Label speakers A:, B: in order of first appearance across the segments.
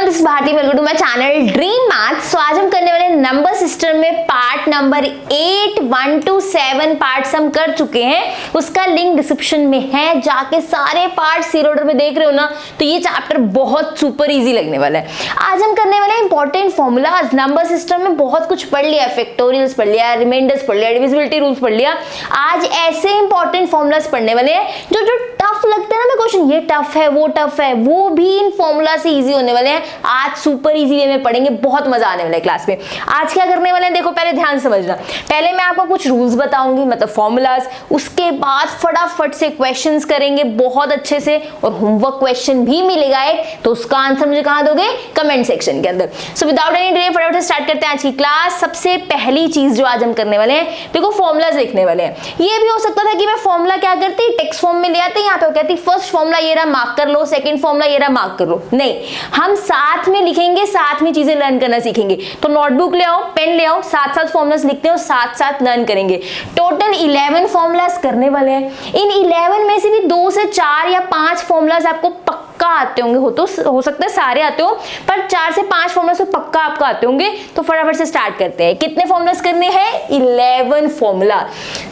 A: This Bharti, welcome to my channel dream maths. तो आज हम करने वाले नंबर सिस्टम में पार्ट नंबर 8 1 to 7 पार्ट्स हम कर चुके हैं। उसका लिंक डिस्क्रिप्शन में है, जाके सारे पार्ट्स सीरियल ऑर्डर में देख रहे हो ना, तो ये चैप्टर बहुत सुपर इजी लगने वाला है। आज हम करने वाले इंपॉर्टेंट फॉर्मूलाज। नंबर सिस्टम में बहुत कुछ पढ़ लिया, फैक्टोरियल्स पढ़ लिया, रिमाइंडर्स पढ़ लिया, डिविजिबिलिटी रूल्स पढ़ लिया। आज ऐसे इंपॉर्टेंट फॉर्मूलाज पढ़ने वाले हैं जो टफ लगते हैं ना, मैं क्वेश्चन ये टफ है वो टफ है, वो भी इन फॉर्मूला से इजी होने वाले हैं। आज सुपर इजी वे में पढ़ेंगे, बहुत मजा आने वाला है क्लास में। आज क्या करने वाले हैं देखो, पहले ध्यान समझना। पहले मैं आपको कुछ रूल्स बताऊंगी, मतलब फॉर्मूलाज, उसके बाद फटाफट से क्वेश्चंस करेंगे बहुत अच्छे से, और होमवर्क क्वेश्चन भी मिलेगा एक, तो उसका आंसर मुझे कहां दोगे? कमेंट सेक्शन के अंदर। सो विदाउट एनी डिले फटाफट से स्टार्ट करते हैं आज की क्लास। सबसे पहली चीज जो आज हम करने वाले हैं, देखो फॉर्मूलाज लिखने वाले हैं। ये भी हो सकता था कि मैं फॉर्मूला क्या करती, टेक्स्ट फॉर्म में ले आते, यहाँ पे कहती फर्स्ट फॉर्मूला ये रहा, मार्क कर लो, सेकंड फॉर्मूला ये रहा, मार्क कर लो। नहीं, हम साथ में लिखेंगे, साथ में चीजें लर्न करना सीखेंगे। तो नोटबुक ले आओ, पेन ले आओ, साथ साथ फॉर्मूलाज लिखते हो, साथ साथ लर्न करेंगे। टोटल 11 फॉर्मूलाज करने वाले हैं। इन 11 में से भी 2 से 4 या 5 फॉर्मूलाज आपको पक्का आते होंगे, हो सकता है सारे आते हो, पर 4 से 5 फॉर्मूलाज तो पक्का आपको आते होंगे। तो फटाफट से स्टार्ट करते हैं। कितने फॉर्मूलाज करने हैं? 11 फॉर्मूला।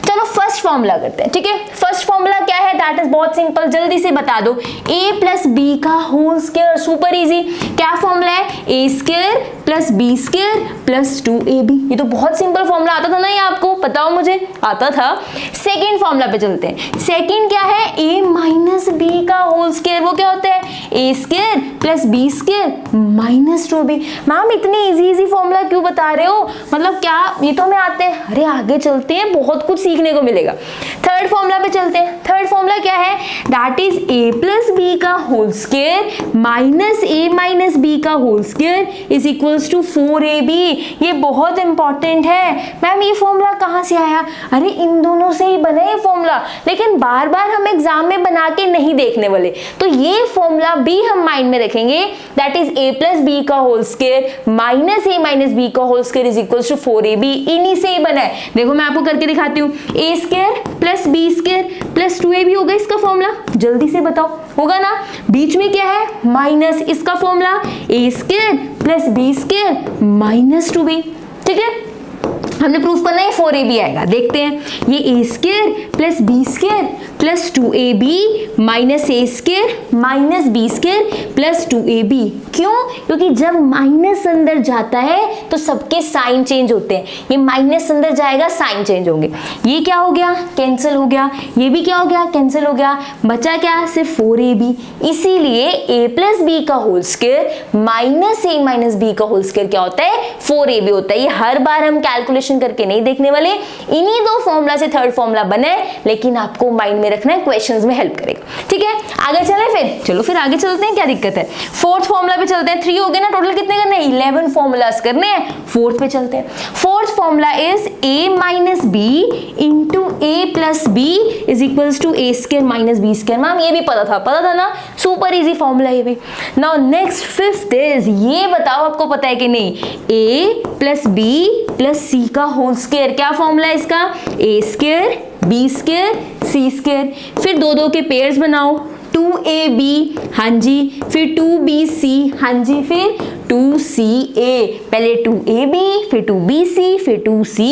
A: चलो फर्स्ट फॉर्मूला करते हैं, ठीक है। फर्स्ट फॉर्मूला क्या है? दैट इज बहुत सिंपल, जल्दी से बता दो। a प्लस बी का होल स्क्वायर, सुपर इजी। क्या फॉर्मूला है? a square plus B square plus 2ab। ये तो बहुत सिंपल फॉर्मूला, आता था ना ये आपको? बताओ मुझे, आता था। सेकंड फॉर्मूला पे चलते हैं। सेकंड क्या है? a माइनस बी का होल स्क्वायर, वो क्या होता है? a square plus B square minus 2b। Ma'am इतनी इजी फॉर्मूला क्यों बता रहे हो? मतलब क्या ये तो हमें आते हैं? अरे आगे चलते हैं, बहुत कुछ सीखने को मिलेगा। थर्ड फॉर्मूला पे चलते हैं। थर्ड फॉर्मूला क्या है? That is a plus B का whole square minus a minus B का whole square is equals to 4ab। ये बहुत इंपॉर्टेंट है। मैम ये फॉर्मूला कहाँ से आया? अरे इन दोनों से ही बना ये फॉर्मूला, लेकिन बार बार हम एग्जाम में बना के नहीं देखने वाले, तो ये फॉर्मूला भी हम माइंड में रखेंगे। That is a plus B का whole square minus a minus B का whole square is equals to 4ab। इन्हीं से ही बना है। देखो मैं आपको करके दिखाती हूँ। a square plus B square plus 2ab होगा इसका फॉर्मूला, जल्दी से बताओ, होगा ना? बीच में क्या है? माइनस, इसका formula a square plus B square minus 2b। ठीक है, हमने प्रूफ करना है 4ab आएगा। देखते हैं, ये a square plus B square plus 2ab minus a square minus B square plus 2ab। क्यों? क्योंकि जब माइनस अंदर जाता है तो सबके साइन चेंज होते हैं। ये माइनस अंदर जाएगा, साइन चेंज होंगे। ये क्या हो गया? कैंसिल हो गया। ये भी क्या हो गया? कैंसिल हो गया। बचा क्या? सिर्फ 4ab। इसीलिए a प्लस बी का whole square minus a minus B का होल स्क्वायर क्या होता है? 4ab होता है। ये हर बार हम कैलकुलेशन करके नहीं देखने वाले, इन्हीं दो फॉर्मूला से थर्ड फॉर्मूला बना है, लेकिन आपको माइंड में रखना है, क्वेश्चंस में हेल्प करेगा। ठीक है, आगे चलें फिर? चलो फिर आगे चलते हैं, क्या दिक्कत है। फोर्थ फॉर्मूला पे चलते हैं। 3 हो गए ना, टोटल कितने करने हैं? 11 फॉर्मूलाज करने हैं। फोर्थ पे चलते हैं। Fourth formula is a minus B into a plus B is equals to a square minus B square. Ma'am ये भी पता था ना, सुपर इजी फॉर्मूला ये भी। नाउ नेक्स्ट फिफ्थ इज, ये बताओ आपको पता है कि नहीं? a plus B plus C का होल स्क्वायर। क्या फॉर्मूला है इसका? a square B square C square. फिर दो के पेयर्स बनाओ, 2ab, हाँ जी, फिर 2bc, हाँ जी, फिर 2ca। पहले 2ab फिर 2bc फिर 2ca।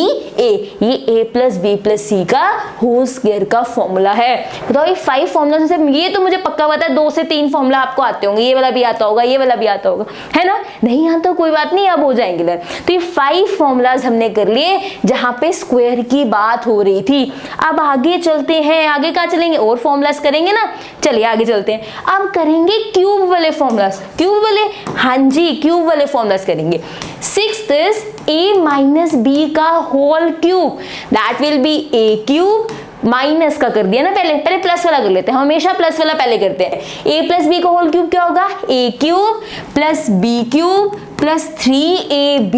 A: ये a plus B plus C का होल स्क्वायर का फॉर्मूला है। बताओ ये 5 फॉर्मूला से, ये तो मुझे पक्का पता है 2 से 3 फॉर्मूला आपको आते होंगे। ये वाला भी आता होगा, ये वाला भी आता होगा, है ना? नहीं आता कोई बात नहीं, अब हो जाएंगे लर्न। तो ये 5 फॉर्मूलाज हमने कर लिए जहां पे स्क्वायर की बात हो रही थी। अब आगे चलते हैं। आगे कहाँ चलेंगे? और फॉर्मूलाज करेंगे ना। चलिए आगे चलते हैं। अब करेंगे क्यूब वाले फॉर्मूलाज। क्यूब वाले, हाँ जी, क्यूब वाले फॉर्मूलाज करेंगे। Sixth is a minus B का whole cube, that will be a cube. Minus का कर दिया ना, पहले प्लस वाला कर लेते हैं। हमेशा प्लस वाला पहले करते हैं। a प्लस बी का होल क्यूब क्या होगा? a cube plus B cube plus 3ab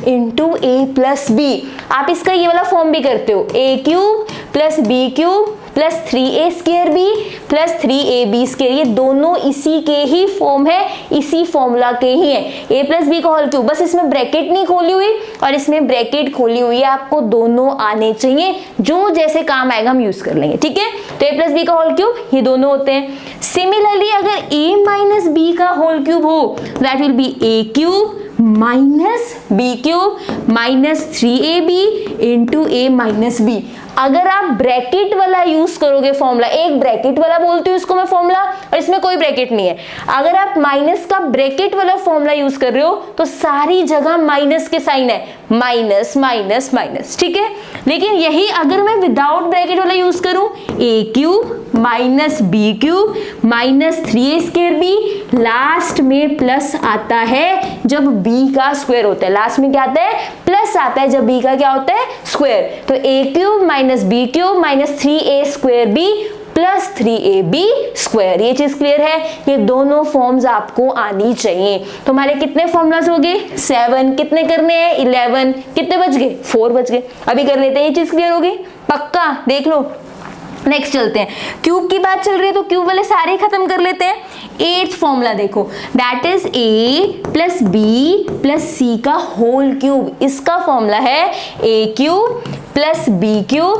A: into a plus B. आप इसका ये वाला फॉर्म भी करते हो, a cube plus B cube plus 3a² plus 3ab², ये दोनों इसी के ही फॉर्म है, इसी फॉर्मूला के ही है, a प्लस बी का होल क्यूब। बस इसमें ब्रैकेट नहीं खोली हुई और इसमें ब्रैकेट खोली हुई है, आपको दोनों आने चाहिए, जो जैसे काम आएगा हम यूज कर लेंगे, ठीक है। तो a प्लस बी का होल क्यूब ये दोनों होते हैं। सिमिलरली अगर a माइनस बी का होल क्यूब हो that will B a³ minus b³ minus 3ab into a minus b। अगर आप ब्रैकेट वाला यूज करोगे फॉर्मूला, एक ब्रैकेट वाला बोलती हूँ इसको मैं फॉर्मूला, और इसमें कोई ब्रैकेट नहीं है, अगर आप माइनस का ब्रैकेट वाला फॉर्मूला यूज कर रहे हो तो सारी जगह माइनस के साइन है, माइनस माइनस माइनस, ठीक है। लेकिन यही अगर मैं विदाउट ब्रैकेट वाला यूज करूं, a³ minus b³ minus 3a²b, last में प्लस आता है जब b का स्क्वायर होता है, लास्ट में क्या आता है, प्लस आता है जब b का क्या होता है, स्क्वायर। तो a³ minus b³ minus 3a²b plus 3ab², ये चीज क्लियर है। ये दोनों फॉर्म्स आपको आनी चाहिए। तो हमारे कितने फॉर्मूलाज हो गए, 7, कितने करने हैं, 11, कितने बच गए, 4 बच गए। अभी कर लेते हैं, ये चीज क्लियर होगी पक्का, देख लो। नेक्स्ट चलते हैं, क्यूब की बात चल रही है तो क्यूब वाले सारे खत्म कर लेते हैं। 8th फॉर्मूला देखो, that is a plus B plus C का होल क्यूब। इसका फॉर्मूला है a³ plus b³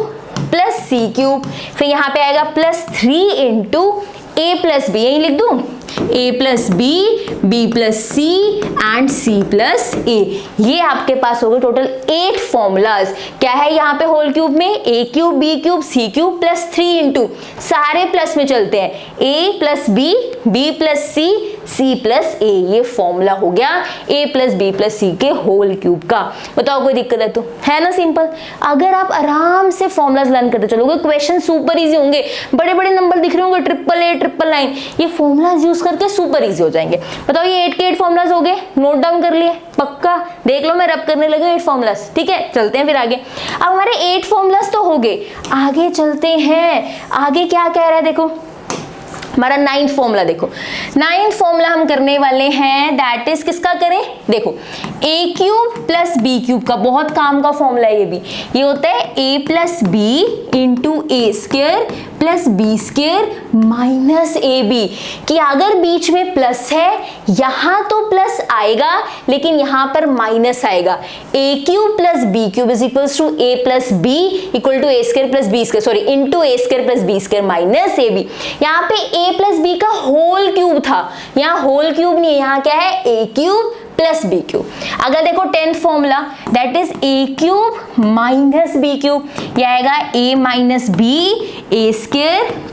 A: plus c³, फिर यहाँ पे आएगा plus 3 into a plus B, यही लिख दूं, a plus B, B plus C and C plus A. ये आपके पास हो गए टोटल 8 फॉर्मूलाज। क्या है यहाँ पे होल क्यूब में, a³ b³ c³ plus 3 into, सारे प्लस में चलते हैं, a plus B, B plus C, C plus A. ये फॉर्मूला हो गया a plus B plus C के होल क्यूब का। बताओ कोई दिक्कत है तो, है ना सिंपल। अगर आप आराम से फॉर्मूलाज लर्न करते चलोगे, क्वेश्चन सुपर इजी होंगे, बड़े बड़े नंबर दिख रहे होंगे, 888, 999, ये फॉर्मूलाज यूज करके सुपर इजी हो जाएंगे। बताओ ये 8 के 8 फॉर्मूलाज हो गए, नोट डाउन कर लिए पक्का, देख लो मैं रब करने लगे 8 फॉर्मूलाज, ठीक है। चलते हैं फिर आगे। अब हमारे 8 फॉर्मूलाज तो हो गए, आगे चलते हैं। आगे क्या कह रहा है देखो, हमारा 9th फॉर्मूला देखो, 9th फॉर्मूला हम करने वाले हैं, दैट इज किसका करें, देखो a³ प्लस b³ का, बहुत काम का फॉर्मूला है ये भी। ये होता है a plus B into a² plus b² minus ab, कि अगर बीच में प्लस है, यहां तो प्लस आएगा लेकिन यहां पर माइनस आएगा। a³ plus b³ is equals to a plus B equal to a² plus b², sorry into a² plus b² minus ab। यहाँ पे a प्लस बी का होल क्यूब था, यहाँ होल क्यूब नहीं है, यहाँ क्या है, a³ प्लस b³। अगर देखो 10th formula, that is a³ minus b³, ये आएगा a minus B, a²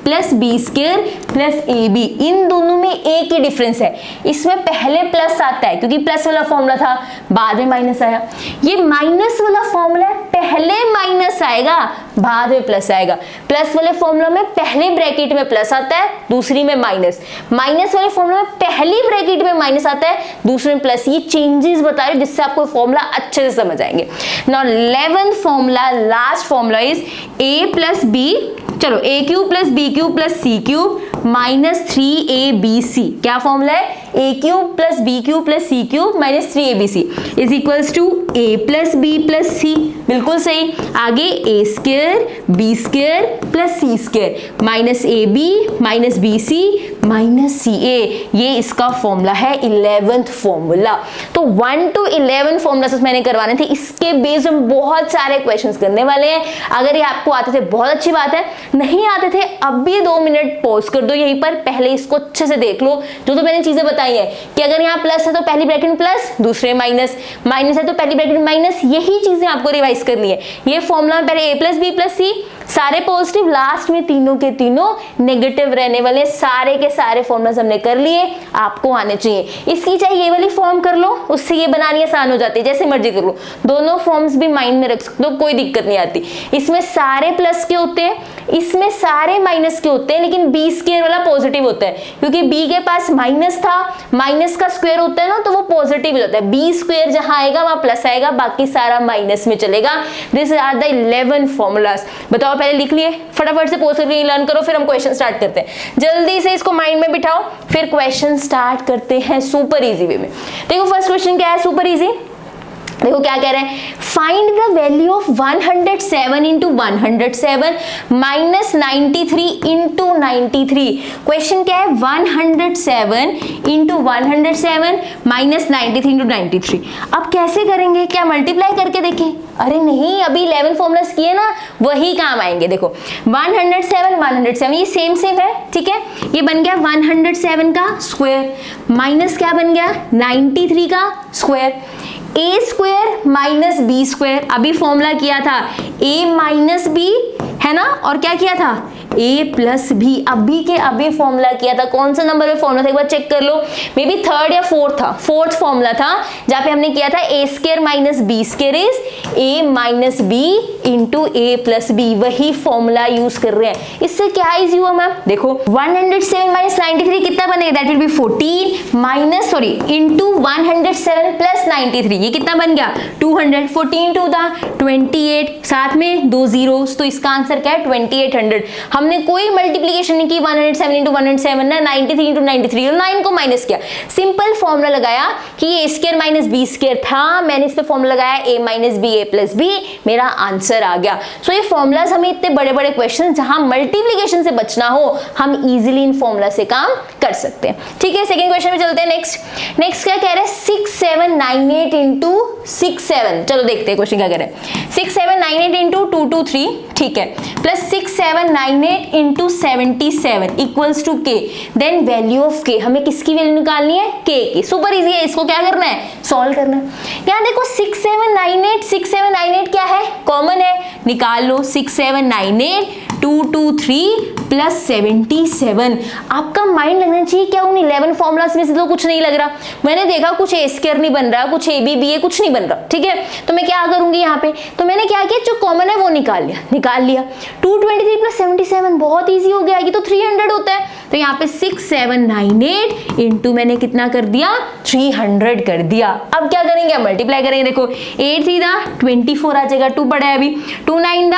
A: plus b² plus ab। इन दोनों में एक ही डिफरेंस है, इसमें पहले प्लस आता है क्योंकि प्लस वाला फॉर्मूला था, बाद में माइनस आया। ये माइनस वाला फॉर्मूला है, पहले माइनस आएगा बाद में प्लस आएगा। प्लस वाले फॉर्मूला में पहले ब्रैकेट में प्लस आता है, दूसरी में माइनस। माइनस वाले फॉर्मूला में पहली ब्रैकेट में माइनस आता है, दूसरे में प्लस। ये चेंजेस बता रहे जिससे आपको फॉर्मूला अच्छे से समझ आएंगे। Now 11th formula, last formula is a plus B, चलो a³ plus b³ plus c³ minus 3abc। क्या फॉर्मूला है, a³ plus b³ plus c³ minus 3abc is equals to a plus B plus C. बिल्कुल सही। आगे a² b² plus c² minus ab minus bc minus ca। ये इसका formula है 11th formula. तो 1 to 11 formula मैंने करवाने थे, इसके बेस्ड हम बहुत सारे क्वेश्चंस करने वाले हैं। अगर ये आपको आते थे बहुत अच्छी बात है, नहीं आते थे अब भी 2 मिनट पॉज कर दो यहीं पर, पहले इसको अच्छे से देख लो। जो तो मैंने चीजें बताई है कि अगर यहाँ प्लस है तो पहली ब्रैकेट में प्लस, दूसरे माइनस, माइनस है तो पहली ब्रैकेट में माइनस, यही चीजें आपको रिवाइज करनी है। ये फॉर्मूला में पहले a प्लस बी प्लस सी, सारे पॉजिटिव, लास्ट में तीनों के तीनों नेगेटिव रहने वाले। सारे के सारे फॉर्मूलाज हमने कर लिए, आपको आने चाहिए। इसकी चाहे ये वाली फॉर्म कर लो, उससे ये बनानी आसान हो जाती है, जैसे मर्जी कर लो। दोनों फॉर्म्स भी माइंड में रख सकते हो, कोई दिक्कत नहीं आती। इसमें सारे प्लस के होते हैं, इसमें सारे माइनस के होते हैं, लेकिन b² वाला पॉजिटिव होता है क्योंकि b के पास माइनस था, माइनस का स्क्वायर होता है ना, तो वो पॉजिटिव हो जाता है। b² जहां आएगा वहां प्लस आएगा, बाकी सारा माइनस में चलेगा। This are the 11 formulas. बताओ पहले लिख लिए, फटाफट से पोस्ट करके लर्न करो, फिर हम क्वेश्चन स्टार्ट करते हैं। जल्दी से इसको माइंड में बिठाओ, फिर क्वेश्चन स्टार्ट करते हैं सुपर इजी वे में। देखो फर्स्ट क्वेश्चन क्या है, सुपर इजी। देखो क्या कह रहे हैं, find the value of 107 into 107 minus 93 into 93। Question क्या है, 107 इंटू 107 माइनस 93 इंटू 93। अब कैसे करेंगे, क्या मल्टीप्लाई करके देखें? अरे नहीं, अभी 11 फॉर्मुलास किए ना, वही काम आएंगे। देखो 107 ये सेम है, ठीक है। ये बन गया 107 का स्क्वायर माइनस क्या बन गया, 93 का स्क्वायर, ए स्क्वायर माइनस बी स्क्वायर। अभी फॉर्मूला किया था a माइनस बी, है ना, और क्या किया था a प्लस बी। अभी के अभी फॉर्मूला किया था, कौन सा नंबर में फॉर्मूला था एक बार चेक कर लो, मे बी थर्ड या फोर्थ था, फोर्थ फॉर्मूला था जहां पे हमने किया था a square minus B square is a minus B into A plus B. वही फॉर्मूला यूज कर रहे हैं। इससे क्या इजी हुआ मैम, देखो 107 माइनस 93 कितना बनेगा, that will B 14 minus into 107 plus 93, ये कितना बन गया 200, 14 टू द 28, साथ में 2 zeros, तो इसका आंसर क्या है 2800। हमने कोई मल्टीप्लीकेशन नहीं की 107 इंटू 107 ना 93 इंटू 93 और 9 को माइनस किया, सिंपल फॉर्मूला लगाया कि ये a square minus B square था, मैंने इस पे फॉर्मूला लगाया a minus B A plus B, मेरा आंसर आ गया। सो ये फॉर्मूलाज हमें इतने बड़े बड़े क्वेश्चन जहां मल्टीप्लीकेशन से बचना हो, हम इजीली इन फॉर्मूला से काम कर सकते हैं, ठीक है। सेकंड क्वेश्चन में चलते हैं। नेक्स्ट क्या कह रहे हैं, 6798 इंटू 67। चलो देखते हैं क्वेश्चन क्या कह रहे हैं। 6798 इंटू 223, ठीक है, प्लस 6798 इंटू 77 इक्वल्स टू के, देन वैल्यू ऑफ के। हमें किसकी वैल्यू निकालनी है, के की। सुपर इजी है, इसको क्या करना है, सॉल्व करना है। यहाँ देखो 6798 क्या है, कॉमन है, निकाल लो। 6798 223 प्लस 77। आपका माइंड लगना चाहिए क्या उन 11 फॉर्मुलास में से तो कुछ नहीं लग रहा। मैंने देखा कुछ ए स्क्वायर नहीं बन रहा, कुछ ए बी बी ए कुछ नहीं बन रहा, ठीक है। तो मैं क्या करूंगी यहाँ पे, तो मैंने क्या किया, जो कॉमन है वो निकाल लिया। 223 प्लस 77 बहुत ईजी हो गया, ये तो 300 होता है। तो यहाँ पे 6798 इंटू मैंने कितना कर दिया, 300 कर दिया। अब क्या करेंगे, मल्टीप्लाई करेंगे। देखो 8 3 दा 24 आ जाएगा, 2 पड़ा है अभी, 3 9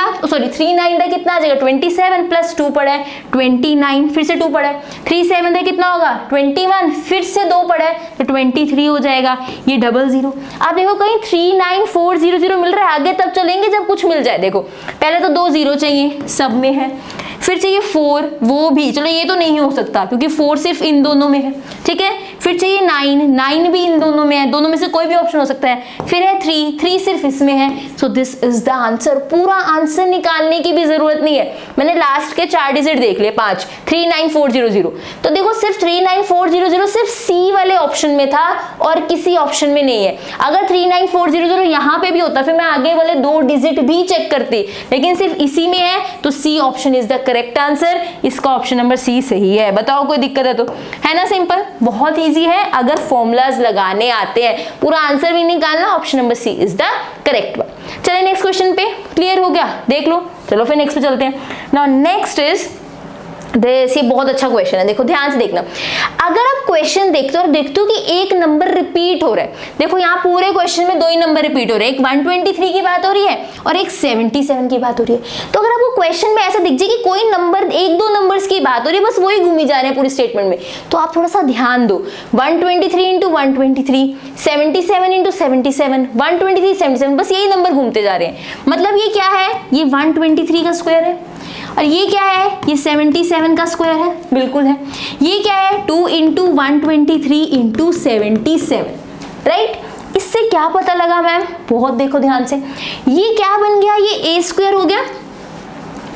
A: दा कितना आ जाएगा 27 प्लस 2 पड़ा है 29, फिर से 2 पड़ा है, 3 7 दा कितना होगा 21, फिर से 2 पड़ा है तो 23 हो जाएगा। ये 00, आप देखो कहीं 39400 मिल रहा है, आगे तब चलेंगे जब कुछ मिल जाए। देखो पहले तो 2 0 चाहिए, सब में है, फिर चाहिए 4, वो भी चलो ये तो नहीं हो सकता क्योंकि 4 सिर्फ इन दोनों में है, ठीक है। फिर चाहिए 9 भी इन दोनों में है, दोनों में से कोई भी ऑप्शन हो सकता है। फिर है 3 सिर्फ इसमें है। So this is the answer. पूरा आंसर निकालने की भी जरूरत नहीं है, मैंने लास्ट के 4 डिजिट देख लिए, 5 39400। तो देखो सिर्फ 39400 सिर्फ सी वाले ऑप्शन में था और किसी ऑप्शन में नहीं है। अगर 39400 यहाँ पे भी होता फिर मैं आगे वाले 2 डिजिट भी चेक करती, लेकिन सिर्फ इसी में है तो C option is the correct answer. इसका ऑप्शन नंबर सी सही है। बताओ कोई दिक्कत है तो, है ना, सिंपल, बहुत इजी है। अगर फॉर्मूलाज लगाने आते हैं, पूरा आंसर भी निकालना, option number C is the correct one. चलिए नेक्स्ट क्वेश्चन पे, क्लियर हो गया, देख लो। चलो फिर नेक्स्ट पे चलते हैं। नाउ नेक्स्ट इज दिस, ये बहुत अच्छा क्वेश्चन है, देखो ध्यान से देखना। अगर आप क्वेश्चन देखते हो और देखते हो कि एक नंबर रिपीट हो रहा है, देखो यहाँ पूरे क्वेश्चन में 2 ही नंबर रिपीट हो रहे हैं, एक 123 की बात हो रही है और एक 77 की बात हो रही है। तो अगर आपको क्वेश्चन में ऐसा दिख जाए कि कोई नंबर 1-2 नंबर्स की बात हो रही है, बस वही घूमी जा रहे हैं पूरी स्टेटमेंट में, तो आप थोड़ा सा ध्यान दो। 123 इंटू 123, 77 इंटू 77, 123 77, बस यही नंबर घूमते जा रहे हैं। मतलब ये क्या है, ये 123 का स्क्वायर है और ये क्या है, ये 77 का स्क्वायर है, बिल्कुल है। ये क्या है, 2 इंटू 123 इंटू 77, राइट। इससे क्या पता लगा मैम, बहुत देखो ध्यान से, ये क्या बन गया, ये a स्क्वायर हो गया,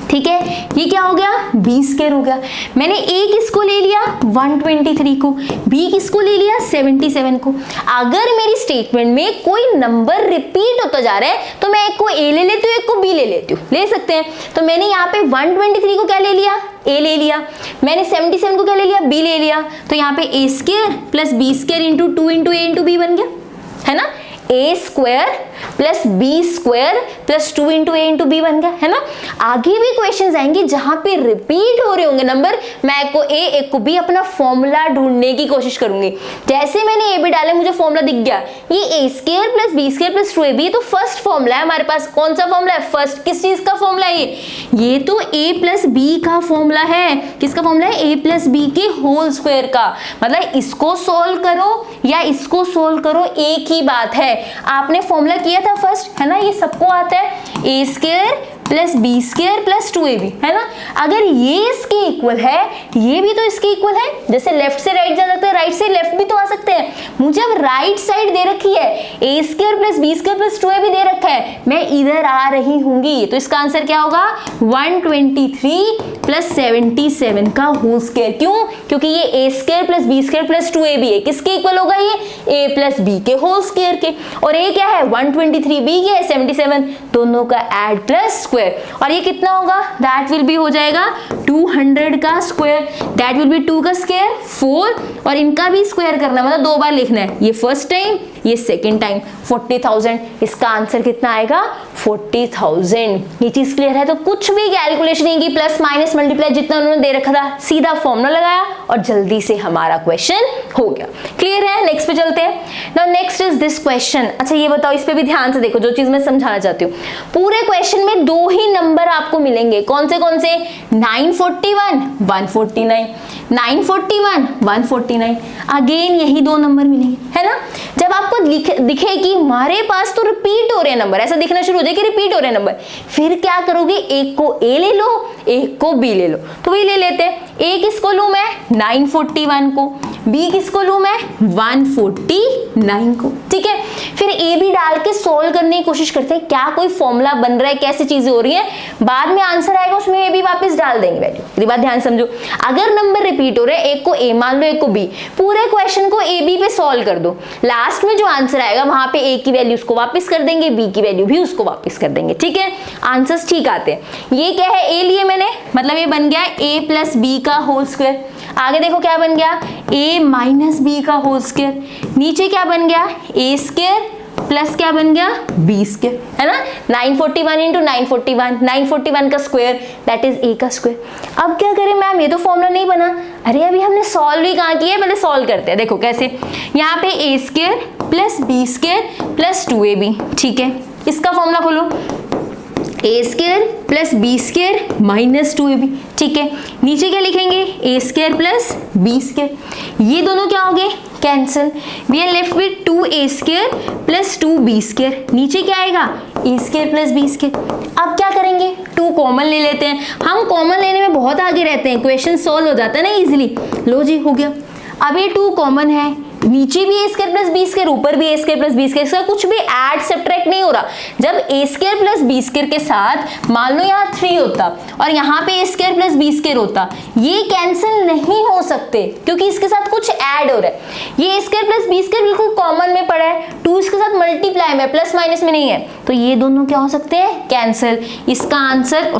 A: ठीक है। ये क्या हो गया, b स्क्वायर हो गया। मैंने a किसको ले लिया, 123 को, b किसको ले लिया, 77 को। अगर मेरी स्टेटमेंट में कोई नंबर रिपीट होता जा रहा है तो मैं एक को a ले लेती हूँ, एक को b ले लेती हूँ, ले सकते हैं। तो मैंने यहाँ पे 123 को क्या ले लिया, a ले लिया, मैंने 77 को क्या ले लिया, b ले लिया। तो यहाँ पे a square plus b square into 2 into a into b बन गया, है ना। a square plus B square plus 2 into A into B बन गया, है ना। आगे भी क्वेश्चन आएंगे जहां पे रिपीट हो रहे होंगे नंबर, मैं एक को ए एक को बी अपना फॉर्मूला ढूंढने की कोशिश करूंगी। जैसे मैंने ए बी डाले, मुझे फॉर्मूला दिख गया, ये A square plus B square plus 2ab, तो फर्स्ट फॉर्मूला है हमारे पास। कौन सा फॉर्मूला है, फर्स्ट, किस चीज का फॉर्मूला है ये तो a प्लस बी का फॉर्मूला है। किसका फॉर्मूला है, a प्लस बी के होल स्क्वायर का। मतलब इसको सोल्व करो या इसको इसको सोल्व करो, एक ही बात है। आपने फॉर्मूला किया था फर्स्ट, है ना, ये सबको आता है, A square plus B square plus 2ab, है ना। अगर ये इसके इक्वल है, ये भी तो इसके इक्वल है। जैसे लेफ्ट से राइट जा सकते हैं, राइट से लेफ्ट भी तो आ सकते हैं। मुझे अब राइट साइड दे रखी है, A square plus B square plus 2ab दे रखा है, मैं इधर आ रही हूंगी, तो इसका आंसर क्या होगा 123 प्लस 77 का होल स्क्वायर। क्यों? क्योंकि ये A square plus B square plus 2ab है, किसके इक्वल होगा, ये ए प्लस बी के होल स्क्वायर के। और ए क्या है 123, बी क्या है 77, दोनों का ऐड प्लस स्क्वायर। और ये कितना होगा, दैट विल बी हो जाएगा 200 का स्क्वायर, दैट विल बी 2 का स्क्वायर 4, और इनका भी स्क्वायर करना मतलब 2 बार लिखना है, ये फर्स्ट टाइम ये सेकेंड टाइम, 40,000। इसका आंसर कितना आएगा 40,000। ये चीज क्लियर है? तो कुछ भी कैलकुलेशन नहीं की, प्लस माइनस मल्टीप्लाई जितना उन्होंने दे रखा था सीधा फॉर्मूला लगाया और जल्दी से हमारा क्वेश्चन हो गया। क्लियर है? नेक्स्ट पे चलते हैं। Now next is this question. अच्छा ये बताओ, इस पे भी ध्यान से देखो, जो चीज मैं समझाना चाहती हूँ। पूरे क्वेश्चन में 2 ही नंबर आपको मिलेंगे, कौन से 941 149, 941 149, अगेन यही 2 नंबर मिलेंगे, है ना। जब आपको दिखे कि हमारे पास तो रिपीट हो रहे नंबर, ऐसा दिखना शुरू हो जाए कि रिपीट हो रहे नंबर, फिर क्या करोगे, एक को ए ले लो, एक को बी ले लो। तो वही ले लेते हैं, ए किसको लूं मैं 941 को, बी किसको लूं मैं 149 को, ठीक है। फिर ए बी डाल के सोल्व करने की कोशिश करते हैं, क्या कोई फॉर्मूला बन रहा है, कैसी चीजें हो रही है, बाद में आंसर आएगा उसमें ए बी वापस डाल देंगे वैल्यू। मेरी बात ध्यान समझो, अगर नंबर रिपीट हो रहे हैं, एक को ए मान लो, एक को बी, पूरे क्वेश्चन को ए बी पे सोल्व कर दो, लास्ट में जो आंसर आएगा वहां पे ए की वैल्यू उसको वापस कर देंगे, बी की वैल्यू भी उसको वापस कर देंगे, ठीक है। आंसर्स ठीक आते हैं। ये क्या है, ए लिए मैंने, मतलब ये बन गया ए प्लस बी का होल स्क्वायर। आगे देखो क्या बन गया, ए माइनस बी का होल स्क्वायर। नीचे क्या बन गया, ए स्क्वायर प्लस क्या बन गया बी स्क्वायर, है ना। 941 इंटू 941, 941 का स्क्वायर दैट इज ए का स्क्वायर। अब क्या करें मैम, ये तो फॉर्मूला नहीं बना। अरे अभी हमने सॉल्व ही कहाँ किया है, पहले सॉल्व करते हैं। देखो कैसे, यहाँ पे A square plus B square plus 2ab, ठीक है। इसका फॉर्मूला खोलो, A square plus B square minus 2ab, ठीक है। नीचे क्या लिखेंगे, A square plus B square, ये दोनों क्या हो गए cancel, we are left with 2a square plus 2b square. नीचे क्या आएगा, A square plus B square. अब क्या करेंगे, 2 कॉमन ले लेते हैं। हम कॉमन लेने में बहुत आगे रहते हैं, क्वेश्चन सॉल्व हो जाता है ना इजीली। लो जी हो गया। अब ये 2 कॉमन है, नीचे भी ए स्क्वायर प्लस बी स्क्वायर, ऊपर भी ए स्क्वायर प्लस बी स्क्वायर, इसका कुछ भी ऐड सब्ट्रैक्ट नहीं हो रहा। जब ए स्क्वायर प्लस बी स्क्वायर के साथ मान लो यहाँ 3 होता और यहाँ पे A square plus B square होता, ये कैंसिल नहीं हो सकते क्योंकि इसके साथ कुछ ऐड हो रहा है। ये A square plus B square बिल्कुल कॉमन में पड़ा है, 2 इसके साथ मल्टीप्लाई में, प्लस माइनस में नहीं है, तो ये दोनों क्या हो सकते हैं कैंसिल। इसका आंसर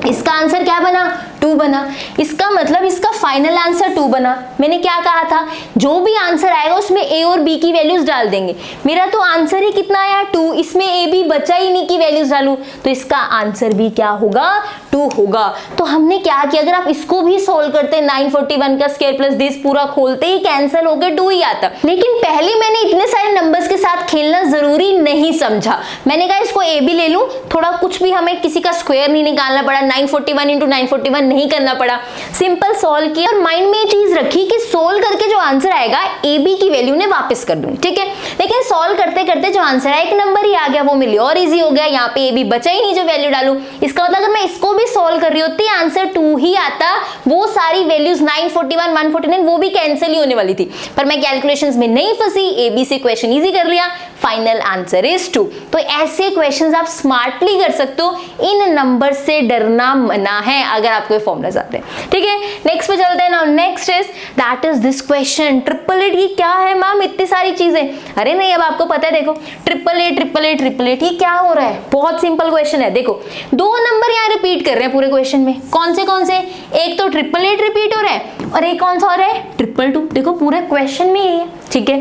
A: इसका आंसर क्या बना 2 बना। इसका मतलब इसका फाइनल आंसर 2 बना। मैंने क्या कहा था, जो भी आंसर आएगा उसमें ए और बी की वैल्यूज डाल देंगे। मेरा तो आंसर ही कितना आया 2, इसमें ए बी बचा ही नहीं की वैल्यूज डालूं, तो इसका आंसर भी क्या होगा 2 होगा। तो हमने क्या किया, अगर आप इसको भी सोल्व करते 941 का स्क्वायर प्लस दिस पूरा खोलते ही कैंसिल होकर 2 ही आता। लेकिन पहले मैंने इतने सारे नंबर्स के साथ खेलना जरूरी नहीं समझा। मैंने कहा इसको ए बी ले लूं, थोड़ा कुछ भी हमें किसी का स्क्वायर नहीं निकालना पड़ा, 941 इंटू 941 नहीं करना पड़ा, सिंपल सोल्व किया और माइंड में ये चीज रखी कि सोल्व करके जो आंसर आएगा ए बी की वैल्यू ने वापस कर दूंगी, ठीक है। लेकिन सोल्व करते करते जो आंसर है 1 नंबर ही आ गया, वो मेरे लिए और इजी हो गया। यहाँ पे ए बी बचा ही नहीं जो वैल्यू डालूं, इसका मतलब अगर मैं इसको भी सोल्व कर रही होती आंसर 2 ही आता। वो सारी वैल्यूज 941 149 वो भी कैंसिल ही होने वाली थी, पर मैं कैलकुलेशंस में नहीं फंसी, ए बी से क्वेश्चन इजी कर लिया, फाइनल आंसर इज 2। तो ऐसे क्वेश्चंस आप स्मार्टली कर सकते हो, इन नंबर से डरना मना है अगर आपको फॉर्मूलाज आते हैं, ठीक है। नेक्स्ट पे चलते हैं। Now next is that is this question, triple eight. ये क्या है मैम इतनी सारी चीजें, अरे नहीं अब आपको पता है, देखो triple eight triple eight triple eight, ये क्या हो रहा है, बहुत सिंपल क्वेश्चन है। देखो 2 नंबर यहाँ रिपीट कर रहे हैं पूरे क्वेश्चन में, कौन से, एक तो ट्रिपल एट रिपीट हो रहा है और एक कौन सा हो रहा है 222। देखो पूरे क्वेश्चन में यही है, ठीक है।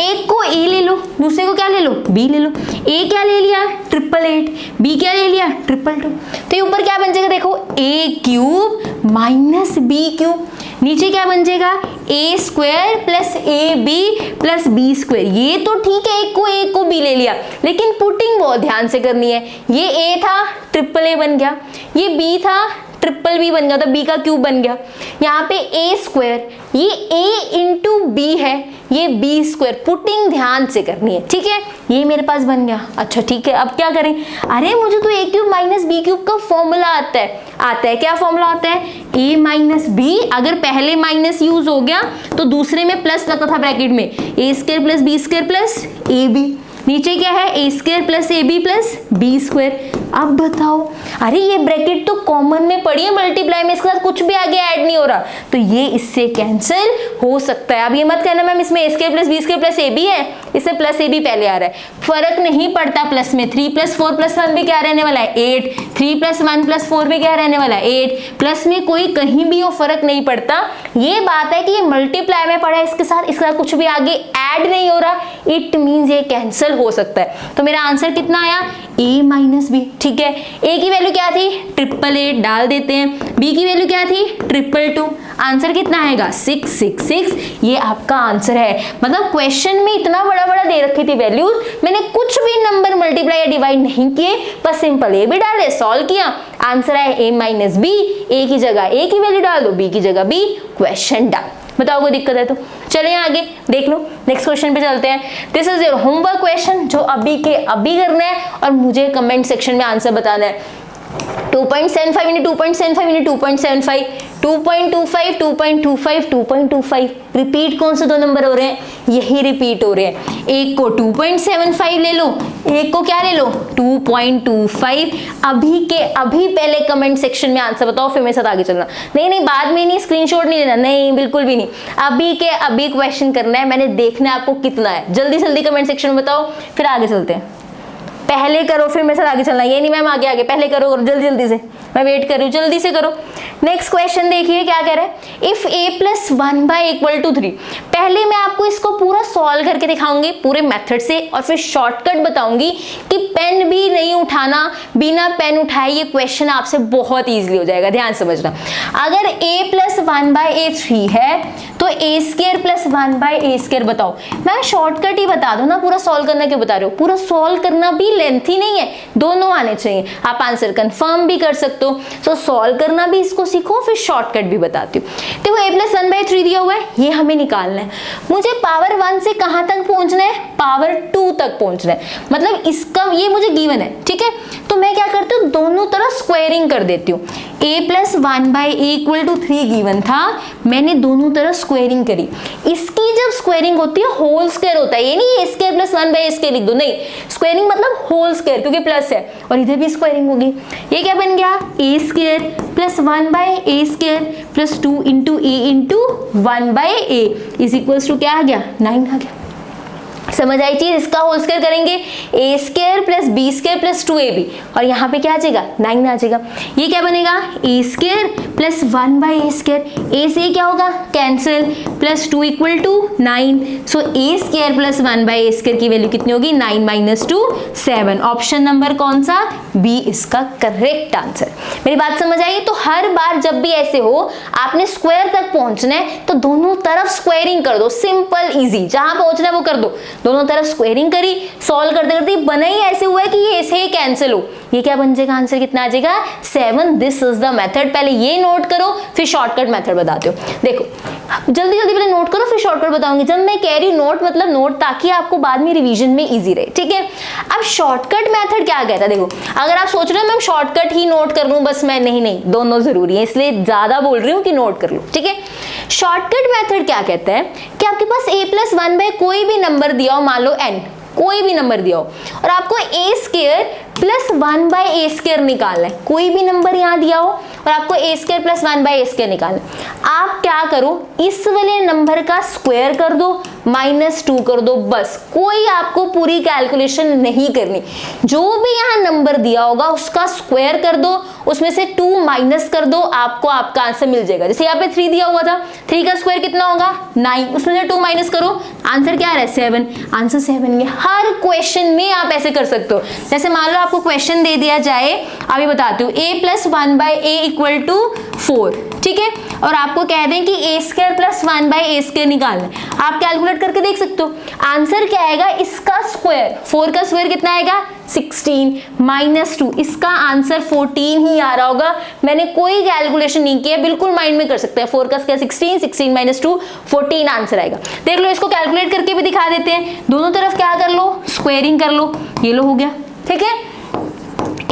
A: एक को ए ले लो, दूसरे को क्या ले लो बी ले लो। ए क्या ले लिया 888, बी क्या ले लिया 222, तो ये ऊपर क्या बन जाएगा देखो A cube minus B cube, नीचे क्या बन जाएगा A square plus A B plus B square. ये तो ठीक है, एक को बी ले लिया, लेकिन पुटिंग बहुत ध्यान से करनी है। ये ए था ट्रिपल ए बन गया, ये बी था ट्रिपल बी बन गया था, बी का क्यूब बन गया। यहाँ पे ए स्क्वायर, ये a इंटू बी है, ये बी स्क्वायर, पुटिंग ध्यान से करनी है, ठीक है। ये मेरे पास बन गया। अच्छा ठीक है, अब क्या करें, अरे मुझे तो ए क्यूब माइनस बी क्यूब का फॉर्मूला आता है। क्या फॉर्मूला आता है, a माइनस बी, अगर पहले माइनस यूज हो गया तो दूसरे में प्लस लगता था ब्रैकेट में, A square plus B square plus A B, नीचे क्या है, A square plus A B plus B square. अब बताओ, अरे ये ब्रैकेट तो कॉमन में पड़ी है मल्टीप्लाई में, इसके साथ कुछ भी आगे ऐड नहीं हो रहा, तो ये इससे कैंसिल हो सकता है। अब ये मत कहना मैम इसमें A square plus B square plus A B है, इससे प्लस ए बी पहले आ रहा है, फर्क नहीं पड़ता प्लस में। 3 + 4 + 1 भी क्या रहने वाला है, 8। 3 + 1 + 4 भी क्या रहने वाला है, 8। प्लस में कोई कहीं भी हो फर्क नहीं पड़ता। ये बात है कि ये मल्टीप्लाई में पड़ा है, इसके साथ कुछ भी आगे ऐड नहीं हो रहा, इट मीन्स ये कैंसिल हो सकता है। तो मेरा आंसर कितना आया, a माइनस बी, ठीक है। a की वैल्यू क्या थी, 888 डाल देते हैं, b की वैल्यू क्या थी, 222, आंसर कितना आएगा, 666। ये आपका आंसर है। मतलब क्वेश्चन में इतना बड़ा बड़ा दे रखी थी वैल्यूज, मैंने कुछ भी नंबर मल्टीप्लाई या डिवाइड नहीं किए, बस सिंपल a भी डाले, सॉल्व किया, आंसर आया a माइनस बी, a की जगह a की वैल्यू डाल दो, b की जगह b, क्वेश्चन डन। बताओ कोई दिक्कत है तो चलिए आगे देख लो, नेक्स्ट क्वेश्चन पे चलते हैं। This is your homework question, जो अभी के अभी करना है और मुझे कमेंट सेक्शन में आंसर बताना है। 2.75 into 2.75 into 2.75, 2.25, 2.25, 2.25, रिपीट कौन से दो नंबर हो रहे हैं, यही रिपीट हो रहे हैं। एक को 2.75 ले लो, एक को क्या ले लो, 2.25। अभी के अभी पहले कमेंट सेक्शन में आंसर बताओ, फिर मेरे साथ आगे चलना। नहीं बाद में नहीं, स्क्रीनशॉट नहीं लेना, नहीं बिल्कुल भी नहीं, अभी के अभी क्वेश्चन करना है, मैंने देखना है आपको कितना है। जल्दी जल्दी कमेंट सेक्शन में बताओ, फिर आगे चलते हैं। पहले करो फिर मेरे साथ आगे चलना, ये नहीं मैम आगे पहले करो जल्दी जल्दी से, मैं वेट कर रही हूँ, जल्दी से करो। नेक्स्ट क्वेश्चन देखिए क्या कह रहा है, इफ a + 1/= 3। पहले मैं आपको इसको पूरा सॉल्व करके दिखाऊंगी पूरे मेथड से, और फिर शॉर्टकट बताऊंगी कि पेन भी नहीं उठाना, बिना पेन उठाए ये क्वेश्चन आपसे बहुत ईजिली हो जाएगा। ध्यान समझना, अगर a + 1/3 है तो a² + 1/a² बताओ। मैं शॉर्टकट ही बता दो ना, पूरा सॉल्व करना क्यों बता रहे हो, पूरा सॉल्व करना भी लेंथी नहीं है, दोनों आने चाहिए, आप आंसर कंफर्म भी कर सकते हो। सो सॉल्व करना भी इसको सीखो, फिर शॉर्टकट भी बताती हूँ। देखो a + 1/3 दिया हुआ है, ये हमें निकालना है। मुझे पावर 1 से कहां तक पहुंचना है, पावर 2 तक पहुंचना है, मतलब इसका ये मुझे गिवन है, ठीक है। तो मैं क्या करती हूँ, दोनों तरफ स्क्वायरिंग कर देती हूँ। a + 1/a = 3 गिवन था, मैंने दोनों तरफ स्क्वायरिंग करी। इसकी जब स्क्वायरिंग होती है होल स्क्वायर होता है, ये नहीं a² + 1/a² लिख दो, नहीं, स्क्वायरिंग मतलब होल स्क्वायर, क्योंकि प्लस है, और इधर भी स्क्वायरिंग होगी। ये क्या बन गया, a² + 1/a² + 2 × a × 1/a = क्या आ गया, 9 आ गया। समझ आई चीज, इसका होल स्क्वायर करेंगे, a² + b² + 2ab, और यहाँ पे क्या आ जाएगा, 9 आ जाएगा। ये क्या बनेगा, a² + 1/a², a से क्या होगा, कैंसिल, +2 = 9। सो a² + 1/a² की वैल्यू कितनी होगी, 9 - 2 7। ऑप्शन नंबर कौन सा, बी इसका करेक्ट आंसर। मेरी बात समझ आई। तो हर बार जब भी ऐसे हो, आपने स्क्वायर तक पहुंचना है तो दोनों तरफ स्क्वायरिंग कर दो, सिंपल इजी, जहां पहुंचना है वो कर दो। दोनों तरफ स्क्वायरिंग करी, सॉल्व करते करते बना ही ऐसे हुआ है कि ये ऐसे ही कैंसिल हो, ये क्या बन जाएगा, आंसर कितना आ जाएगा, 7। This is the method. पहले ये नोट करो, फिर शॉर्टकट मेथड बताते हो। देखो जल्दी जल्दी पहले नोट करो, फिर शॉर्टकट बताऊंगी। जब मैं कह रही हूँ नोट, मतलब नोट ताकि आपको बाद में रिवीजन में इजी रहे, ठीक है। अब शॉर्टकट मेथड क्या कहता है, देखो अगर आप सोच रहे हो मैम शॉर्टकट ही नोट कर लूं बस, मैं नहीं, दोनों जरूरी है, इसलिए ज्यादा बोल रही हूँ कि नोट कर लो, ठीक है। शॉर्टकट मेथड क्या कहता है कि आपके पास a + 1/, कोई भी नंबर दिया हो, मान लो n, कोई भी नंबर दिया हो, और आपको a² + 1/a² निकालना है। कोई भी नंबर यहाँ दिया हो और आपको a² + 1/a² निकालना है। आप क्या करो, इस वाले नंबर का स्क्वायर कर दो, -2 कर दो, बस। कोई आपको पूरी कैलकुलेशन नहीं करनी, जो भी यहाँ नंबर दिया होगा उसका स्क्वायर कर दो, उसमें से 2 माइनस कर दो, आपको आपका आंसर मिल जाएगा। जैसे यहाँ पे 3 दिया हुआ था, 3 का स्क्वायर कितना होगा, 9, उसमें से 2 माइनस करो, आंसर क्या आ रहा है, 7। आंसर 7 है। हर क्वेश्चन में आप ऐसे कर सकते हो। जैसे मान लो आपको क्वेश्चन दे दिया जाए, अभी बताती हूँ, a + 1/a = 4, ठीक है। और आपको कह दें कि ए स्क्वायर प्लस 1/a² निकालना है, आप कैलकुलेट करके देख सकते हो। आंसर क्या आएगा, इसका स्क्वायर, 4 का स्क्वायर कितना आएगा 16 माइनस 2, इसका आंसर 14 ही आ रहा होगा। मैंने कोई कैलकुलेशन नहीं किया, बिल्कुल माइंड में कर सकते हैं। 4 का स्क्वायर 16, 16 माइनस 2 14 आंसर आएगा। देख लो, इसको कैलकुलेट करके भी दिखा देते हैं। दोनों तरफ क्या कर लो, स्क्वायरिंग कर लो, ये लो हो गया, ठीक है।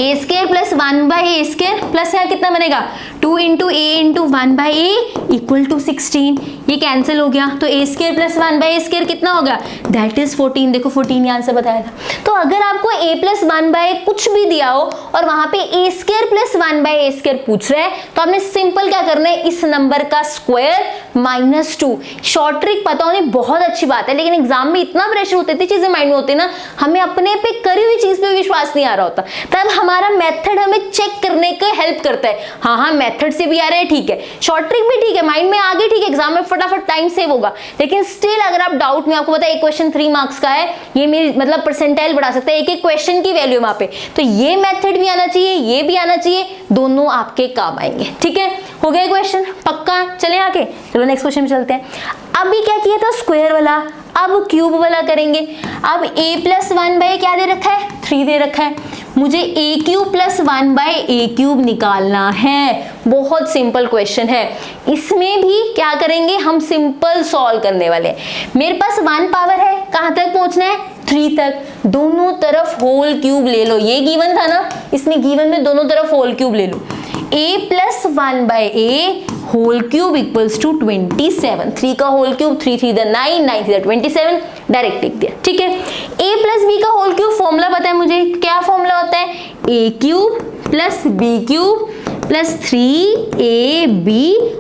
A: A square plus 1/a² plus यहाँ कितना बनेगा 2 into A into 1/a equal to 16, ये कैंसिल हो गया। तो ए स्क्वायर प्लस 1/a² कितना होगा, दैट इज 14। देखो 14 ये आंसर बताया था। तो अगर आपको a प्लस 1/a कुछ भी दिया हो और वहां पे ए स्क्वायर प्लस 1/a² पूछ रहा है, तो आपने सिंपल क्या करना है, इस नंबर का स्क्वायर माइनस 2। शॉर्ट ट्रिक पता होनी बहुत अच्छी बात है, लेकिन एग्जाम में इतना प्रेशर होते थे, चीजें माइंड में होती ना, हमें अपने पे करी हुई चीज पे विश्वास नहीं आ रहा होता, तब हमारा मेथड हमें चेक करने का हेल्प करता है। हाँ मेथड से भी आ रहा है, ठीक है, शॉर्ट ट्रिक भी ठीक है, माइंड में आ गई, ठीक है, एग्जाम में फटाफट टाइम सेव होगा। लेकिन स्टिल अगर आप डाउट में, आपको पता है एक क्वेश्चन 3 मार्क्स का है, ये मेरी मतलब परसेंटाइल बढ़ा सकता है, एक एक क्वेश्चन की वैल्यू वहां पे, तो ये मेथड भी आना चाहिए, ये भी आना चाहिए, दोनों आपके काम आएंगे, ठीक है। हो गया क्वेश्चन पक्का, चले आगे, चलो नेक्स्ट क्वेश्चन में चलते हैं। अभी क्या किया था, स्क्वायर वाला, अब क्यूब वाला करेंगे। अब a प्लस 1/a क्या दे रखा है, 3 दे रखा है, मुझे a³ प्लस 1/a³ निकालना है। बहुत सिंपल क्वेश्चन है, इसमें भी क्या करेंगे, हम सिंपल सॉल्व करने वाले हैं। मेरे पास 1 पावर है, कहां तक पहुंचना है, 3 तक। दोनों तरफ होल क्यूब ले लो, ये गिवन था ना, इसमें गिवन में दोनों तरफ होल क्यूब ले लो। a plus 1/a whole cube equals to 27, 3 का होल क्यूब, 3 3 9, 9 3 27, डायरेक्ट लिख दिया, ठीक है। a प्लस b का होल क्यूब फॉर्मूला पता है मुझे, क्या फॉर्मूला होता है, a³ plus b³ plus 3ab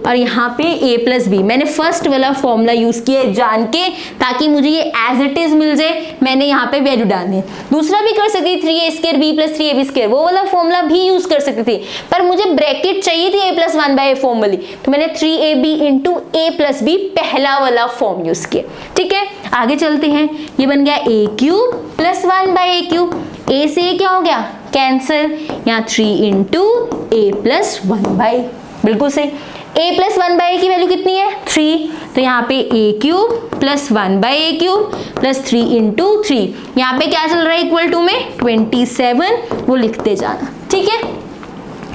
A: और यहाँ पे a प्लस b। मैंने फर्स्ट वाला फॉर्मूला यूज किया जान के, ताकि मुझे ये एज इट इज मिल जाए, मैंने यहाँ पे वैल्यू डालनी है। दूसरा भी कर सकती थी, 3a² b प्लस 3ab², वो वाला फॉर्मूला भी यूज कर सकती थी, पर मुझे ब्रैकेट चाहिए थी a प्लस 1/a फॉर्म वाली, तो मैंने 3ab into a plus b पहला वाला फॉर्म यूज किया, ठीक है। आगे चलते हैं, ये बन गया a³ प्लस 1/a³, a से क्या हो गया कैंसिल, यहाँ 3 इंटू a प्लस 1/, बिल्कुल सही। a प्लस 1/a की वैल्यू कितनी है 3, तो यहाँ पे a³ plus 1/a³ plus 3 into 3, यहाँ पे क्या चल रहा है इक्वल टू में 27, वो लिखते जाना, ठीक है।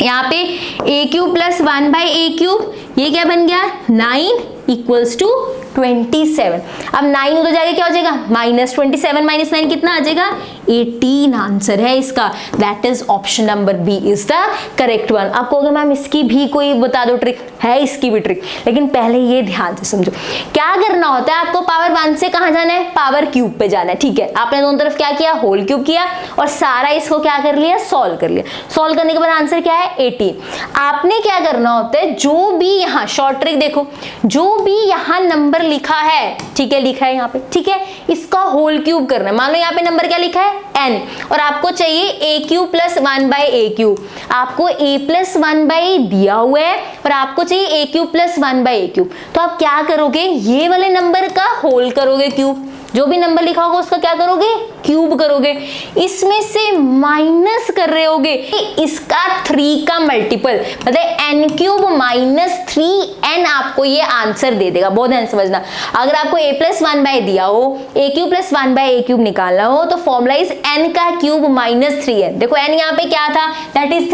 A: यहाँ पे a³ प्लस 1/a³, ये क्या बन गया 9 इक्वल्स टू 27। अब 9 उधर जाके क्या हो जाएगा -27 माइनस 9 कितना आ जाएगा 18 आंसर है इसका। That is option number B is the correct one. आपको अगर मैम इसकी भी कोई बता दो ट्रिक, है इसकी भी ट्रिक, लेकिन पहले ये ध्यान से समझो क्या करना होता है। आपको पावर 1 से कहां जाना है, पावर क्यूब पे जाना है, ठीक है। आपने दोनों तरफ क्या किया, होल क्यूब किया और सारा इसको क्या कर लिया, सॉल्व कर लिया। सॉल्व करने के बाद आंसर क्या है 18। आपने क्या करना होता है, जो भी यहाँ शॉर्ट ट्रिक देखो, जो भी यहाँ नंबर लिखा है, ठीक है, लिखा है यहाँ पे, ठीक है, इसका होल क्यूब करना है। मान लो यहाँ पे नंबर क्या लिखा है n, और आपको चाहिए a³ प्लस 1/a³। आपको a प्लस 1/a दिया हुआ है और आपको चाहिए a³ प्लस 1/a³। तो आप क्या करोगे, ये वाले नंबर का होल करोगे क्यूब, जो भी नंबर लिखा होगा उसका क्या करोगे, क्यूब करोगे। इसमें से माइनस कर रहे होगे इसका 3 का मल्टीपल, मतलब n³ माइनस 3n आपको ये आंसर दे देगा। बहुत ध्यान समझना, अगर आपको a प्लस 1/a दिया हो, a³ प्लस 1/a³ निकालना हो, तो फॉर्मूला इज n का क्यूब माइनस 3n। देखो n यहाँ पे क्या था, दैट इज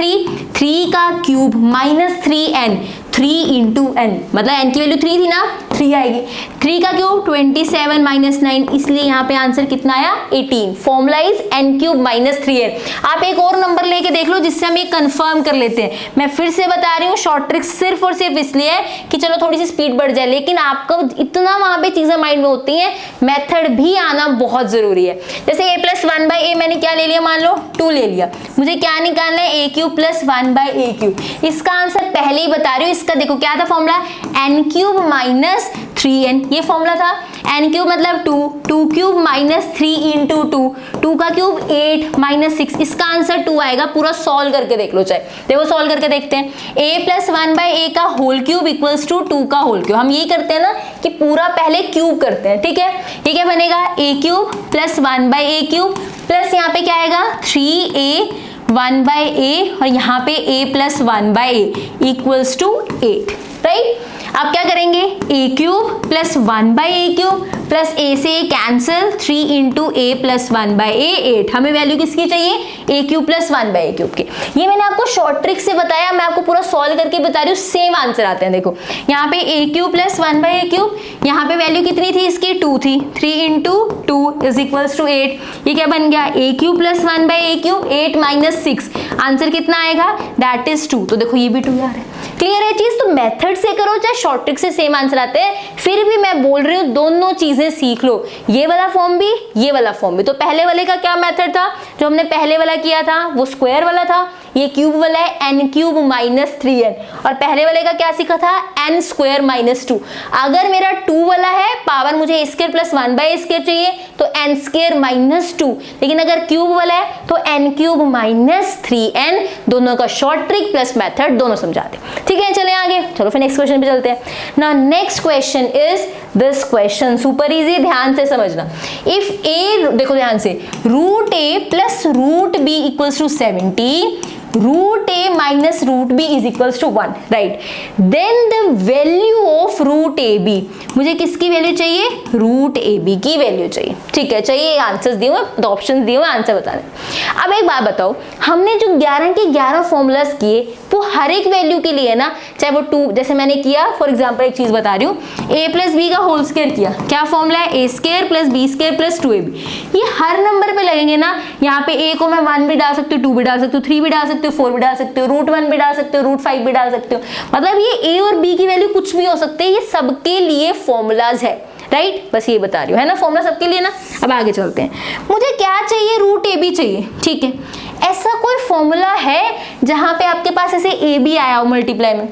A: 3 का cube minus 3n, 3 into n, मतलब n की वैल्यू 3 थी ना, 3 आएगी। 3 का क्यूब 27 माइनस 9, इसलिए यहाँ पे आंसर कितना आया 18। Formula is n³ minus 3n। आप एक और नंबर लेके देख लो जिससे हम ये कंफर्म कर लेते हैं। मैं फिर से बता रही हूँ, शॉर्ट ट्रिक सिर्फ और सिर्फ इसलिए है कि चलो थोड़ी सी स्पीड बढ़ जाए, लेकिन आपको इतना वहां पे चीजें माइंड में होती हैं, मेथड भी आना बहुत जरूरी है। जैसे a प्लस 1/a मैंने क्या ले लिया, मान लो 2 ले लिया, मुझे क्या निकालना है a³ प्लस 1/a³। इसका आंसर पहले ही बता रही हूँ, इसका देखो क्या था फॉर्मूला, n³ माइनस 3n, ये फॉर्मूला था। n³ मतलब 2 क्यूब माइनस 3 इंटू 2 का क्यूब 8 माइनस 6, इसका आंसर 2 आएगा। पूरा सॉल्व करके देख लो, चाहे देखो सॉल्व करके देखते हैं। a प्लस 1/a का होल क्यूब इक्वल्स टू 2 का होल क्यूब। हम ये करते हैं ना कि पूरा पहले क्यूब करते हैं, ठीक है। ये क्या बनेगा, a³ प्लस 1/a³ प्लस यहाँ पे क्या आएगा 3a 1/a और यहाँ पे a plus 1/a equals to 8। Right. अब क्या करेंगे, ए क्यूब प्लस 1/a³ प्लस a से a cancel, 3 into a plus 1/a 8। हमें वैल्यू किसकी चाहिए, a³ प्लस 1/a³ की। ये मैंने आपको शॉर्ट ट्रिक से बताया, मैं आपको पूरा सॉल्व करके बता रही हूँ, सेम आंसर आते हैं। देखो यहाँ पे a³ प्लस 1/a³, यहाँ पे वैल्यू कितनी थी इसकी, 2 थी, 3 इंटू 2 इज इक्वल्स टू 8। ये क्या बन गया, a³ plus 1/a³, 8 minus 6, answer कितना आएगा, दैट इज 2। तो देखो ये भी 2 आ रहा है। क्लियर है चीज, तो मेथड से करो चाहे शॉर्ट ट्रिक से सेम आंसर आते हैं। फिर भी मैं बोल रही हूँ दोनों चीजें सीख लो, ये वाला फॉर्म भी, ये वाला फॉर्म भी। तो पहले वाले का क्या मेथड था, जो हमने पहले वाला किया था वो स्क्वायर वाला था, ये क्यूब वाला है n³ माइनस 3n, और पहले वाले का क्या सीखा था, n² माइनस 2। अगर मेरा 2 वाला है, पावर मुझे a² प्लस 1/a² चाहिए तो n² माइनस 2, लेकिन अगर क्यूब वाला है तो n³ माइनस 3n। दोनों का शॉर्ट ट्रिक प्लस मेथड दोनों समझा दे। ठीक है, चले आगे, चलो फिर नेक्स्ट क्वेश्चन पे चलते हैं ना। Next question is this question, super easy, ध्यान से समझना। इफ a, देखो ध्यान से, √a plus √b equals to 70, √a minus √b is equals to 1, right. Then the value of √ab, मुझे किसकी वैल्यू चाहिए, √ab की वैल्यू चाहिए। ठीक है, चाहिए आंसर्स दिए हुए, दो ऑप्शंस दिए हुए, आंसर बता दें। अब एक बात बताओ, हमने जो 11 के 11 फॉर्मूलाज किए वो हर एक वैल्यू के लिए ना, चाहे वो 2, जैसे मैंने किया फॉर एग्जांपल, एक चीज बता रही हूँ, a प्लस b का होल स्क्वायर किया, क्या फॉर्मूला है, a² plus b² plus 2ab। ये हर नंबर पे लगेंगे ना। यहाँ पे a को मैं 1 भी डाल सकती हूँ, 2 भी डाल सकती हूँ, 3 भी डाल सकती हूँ, 4 भी डाल सकते हो, √1 भी डाल सकते हो, √5 भी डाल सकते हो। मतलब ये a और b की वैल्यू कुछ भी हो सकती है, ये सबके लिए फॉर्मूलाज है, राइट। बस ये बता रही हूँ, है ना, फॉर्मूला सबके लिए ना। अब आगे चलते हैं, मुझे क्या चाहिए, √ab चाहिए। ठीक है, ऐसा कोई फॉर्मूला है जहां पे आपके पास ऐसे ab आया हो मल्टीप्लाई में,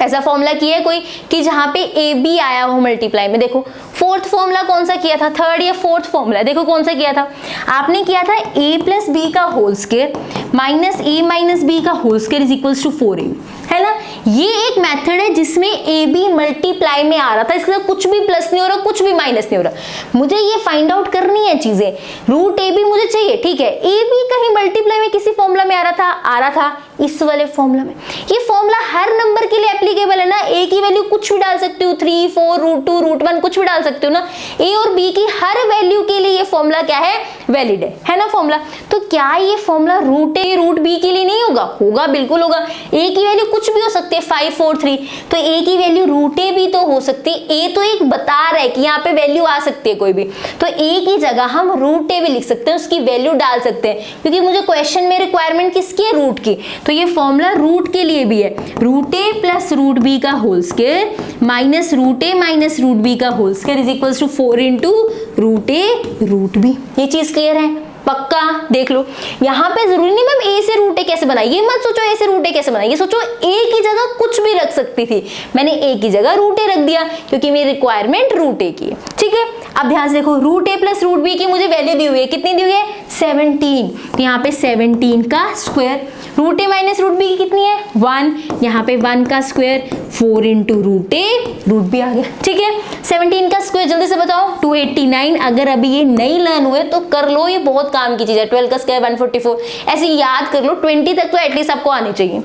A: ऐसा फॉर्मूला किया है कोई कि जहां पे ab आया हो मल्टीप्लाई में। देखो फोर्थ फॉर्मूला कौन सा किया था, थर्ड या फोर्थ फॉर्मूला, देखो कौन सा किया था, आपने किया था a प्लस b का whole square minus a minus b का whole square is equals to 4ab, है ना। ये एक मेथड है जिसमें ab मल्टीप्लाई में आ रहा था, इसके साथ कुछ भी प्लस नहीं हो रहा, कुछ भी माइनस नहीं हो रहा। मुझे ये फाइंड आउट करनी है चीजें, √ab मुझे चाहिए। ठीक है, ab कहीं मल्टीप्लाई में किसी फॉर्मूला में आ रहा था इस वाले फॉर्मूला में। ये फॉर्मूला हर नंबर के लिए एप्लीकेबल है ना, a की वैल्यू कुछ भी डाल सकते हो, 3, 4, √2, √1 कुछ भी डाल सकते हो ना। a और b की हर वैल्यू के लिए ये फॉर्मूला क्या है, वैलिड है ना फॉर्मूला। तो क्या ये फॉर्मूला √a √b के लिए नहीं होगा, होगा, बिल्कुल होगा। a की वैल्यू कुछ भी हो सकती है, 5, 4, 3, तो a की वैल्यू √a भी तो हो सकती है। a तो एक बता रहा है कि यहाँ पे वैल्यू आ सकती है कोई भी, तो a की जगह हम √a भी लिख सकते हैं, उसकी वैल्यू डाल सकते हैं, क्योंकि मुझे क्वेश्चन में रिक्वायरमेंट किसकी है, रूट की। तो ये फॉर्मूला रूट के लिए भी है, √a प्लस √b का whole square minus √a minus √b का whole square is equals to 4 into √a √b। ये चीज क्लियर है, पक्का देख लो। यहाँ पे जरूरी नहीं मैम a से √a कैसे बनाई, ये मत सोचो a से √a कैसे बनाई, ये सोचो a की जगह कुछ भी रख सकती थी, मैंने a की जगह √a रख दिया क्योंकि मेरी रिक्वायरमेंट √a की है। ठीक है, अब ध्यान से देखो, √a प्लस √b की मुझे वैल्यू दी हुई है, कितनी दी हुई है, 17। तो यहाँ पे 17 का स्क्वायर, √a माइनस √b की कितनी है, 1, यहाँ पे 1 का स्क्वायर, 4 इंटू √a √b आ गया। ठीक है, 17 का स्क्वायर जल्दी से बताओ, 289। अगर अभी ये नहीं लर्न हुए तो कर लो, ये बहुत काम की चीज है। 12 का स्क्वायर 144, ऐसे याद कर लो, 20 तक तो एटलीस्ट आपको आनी चाहिए।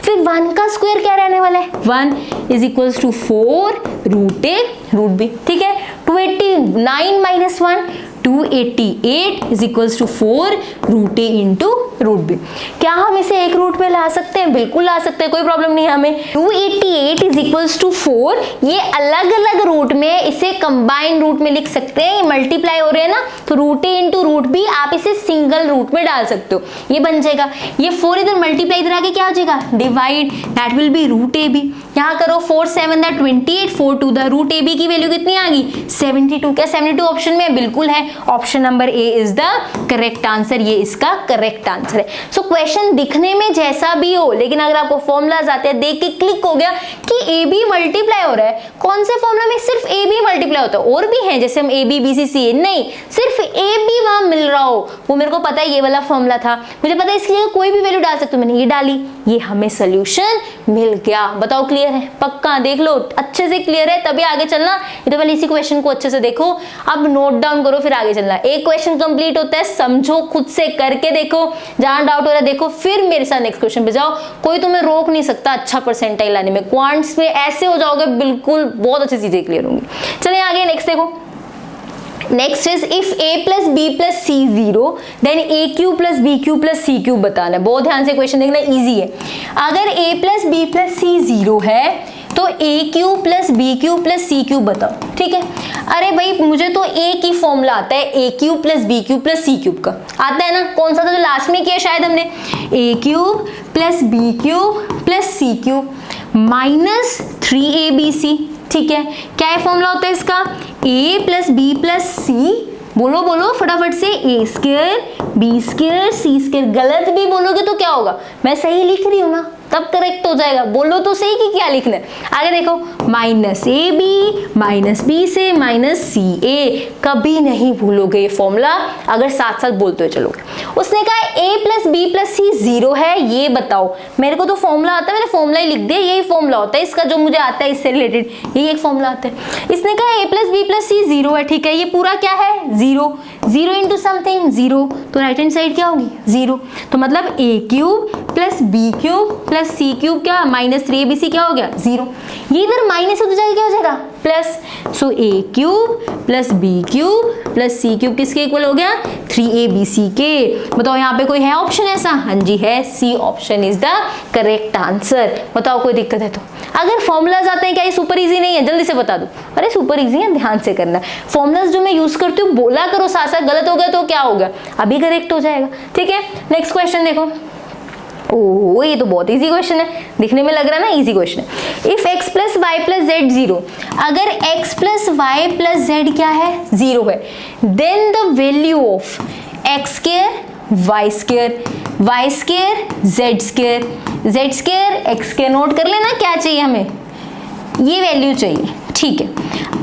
A: फिर 1 का स्क्वायर क्या रहने वाला है, 1 is equals to 4 √a √b। ठीक है, 289 minus 1, 288 is equals to 4 √a into √b। क्या हम इसे एक रूट पे ला सकते हैं, बिल्कुल ला सकते हैं, कोई प्रॉब्लम नहीं है हमें। 288 इज इक्वल्स टू 4, ये अलग अलग रूट में, इसे कंबाइन रूट में लिख सकते हैं, ये मल्टीप्लाई हो रहे हैं ना, तो √a इंटू √b आप इसे सिंगल रूट में डाल सकते हो, ये बन जाएगा। ये 4 इधर मल्टीप्लाई, इधर आके क्या हो जाएगा, divide, that will B √ab। यहाँ करो 4 7 दैट 28, 4 2 द √ab की वैल्यू कितनी आ गई, 72। क्या 72 ऑप्शन में बिल्कुल है, option number A is the correct answer, ये इसका करेक्ट आंसर है। सो क्वेश्चन दिखने में जैसा भी हो, लेकिन अगर आपको फॉर्मूलाज आते हैं, देख के क्लिक हो गया कि ए बी मल्टीप्लाई हो रहा है, कौन से फॉर्मूला में सिर्फ ए बी मल्टीप्लाई होता है, और भी है जैसे हम ए बी बी सी सी ए, नहीं सिर्फ ए बी वहां मिल रहा हो, वो मेरे को पता है ये वाला फॉर्मूला था, मुझे पता है इसकी जगह कोई भी वैल्यू डाल सकते हो, मैंने ये डाली, ये हमें सोल्यूशन मिल गया। बताओ क्लियर है, पक्का देख लो अच्छे से क्लियर है, तभी आगे चलना। ये तो पहले इसी क्वेश्चन को अच्छे से देखो, अब नोट डाउन करो फिर आगे आगे चलना है। एक क्वेश्चन कंप्लीट होता है, समझो, खुद से करके देखो, जहां डाउट हो रहा है देखो, फिर मेरे साथ नेक्स्ट क्वेश्चन पे जाओ। कोई तुम्हें रोक नहीं सकता अच्छा परसेंटाइल लाने में। क्वांट्स में ऐसे हो जाओगे बिल्कुल, बहुत अच्छी चीजें क्लियर होंगी। चलिए आगे नेक्स्ट देखो। Next is if a plus B plus C 0 then A cube plus B cube plus C cube बताना है। बहुत ध्यान से क्वेश्चन देखना, इजी है। अगर a plus B plus C 0 है तो A cube plus B cube plus C cube बताओ, ठीक है। अरे भाई मुझे तो एक ही फॉर्मूला आता है, A cube plus B cube plus C cube का आता है ना। कौन सा था जो लास्ट में किया शायद हमने, A cube plus B cube plus C cube minus 3abc, ठीक है। क्या फॉर्मूला होता है इसका, a plus B plus C, बोलो बोलो फटाफट से, A square B square C square. गलत भी बोलोगे तो क्या होगा, मैं सही लिख रही हूँ ना, तब करेक्ट हो जाएगा। बोलो तो सही कि क्या लिखना है। आगे देखो, minus A B minus B से माइनस सी ए। कभी नहीं भूलोगे ये फॉर्मूला अगर साथ साथ बोलते हुए चलोगे। उसने कहा ए प्लस बी प्लस सी 0 है, ये बताओ। मेरे को तो फॉर्मूला आता है, मैंने फॉर्मूला ही लिख दिया, यही फॉर्मूला होता है इसका, जो मुझे आता है इससे रिलेटेड यही एक फॉर्मूला आता है। इसने कहा ए प्लस बी प्लस सी 0 है, ठीक है। ये पूरा क्या है, 0 0 इंटू समथिंग 0, तो राइट हैंड साइड क्या होगी 0। तो मतलब A cube plus B cube plus C cube क्या माइनस 3abc क्या हो गया 0। ये इधर माइनस हो जाएगा, क्या हो जाएगा plus. So A cube plus B cube plus C cube किसके इक्वल हो गया 3abc के। बताओ यहाँ पे कोई है ऑप्शन ऐसा, हाँ जी है, C option is the correct answer. बताओ कोई दिक्कत है तो। अगर फॉर्मूलाज आते हैं, क्या ये सुपर इजी नहीं है, जल्दी से बता दो। अरे सुपर इजी है, ध्यान से करना। फॉर्मूलाज जो मैं यूज करती हूँ बोला करो साथ साथ, गलत हो गया तो क्या होगा, अभी करेक्ट हो जाएगा, ठीक है। नेक्स्ट क्वेश्चन देखो। ओह ये तो बहुत इजी क्वेश्चन है, दिखने में लग रहा है ना इजी क्वेश्चन है। If x plus Y plus Z 0, अगर x plus Y plus Z क्या है 0 है, then the value of x square Y square Y square Z square Z square x square. Note कर लेना क्या चाहिए हमें, ये वैल्यू चाहिए, ठीक है।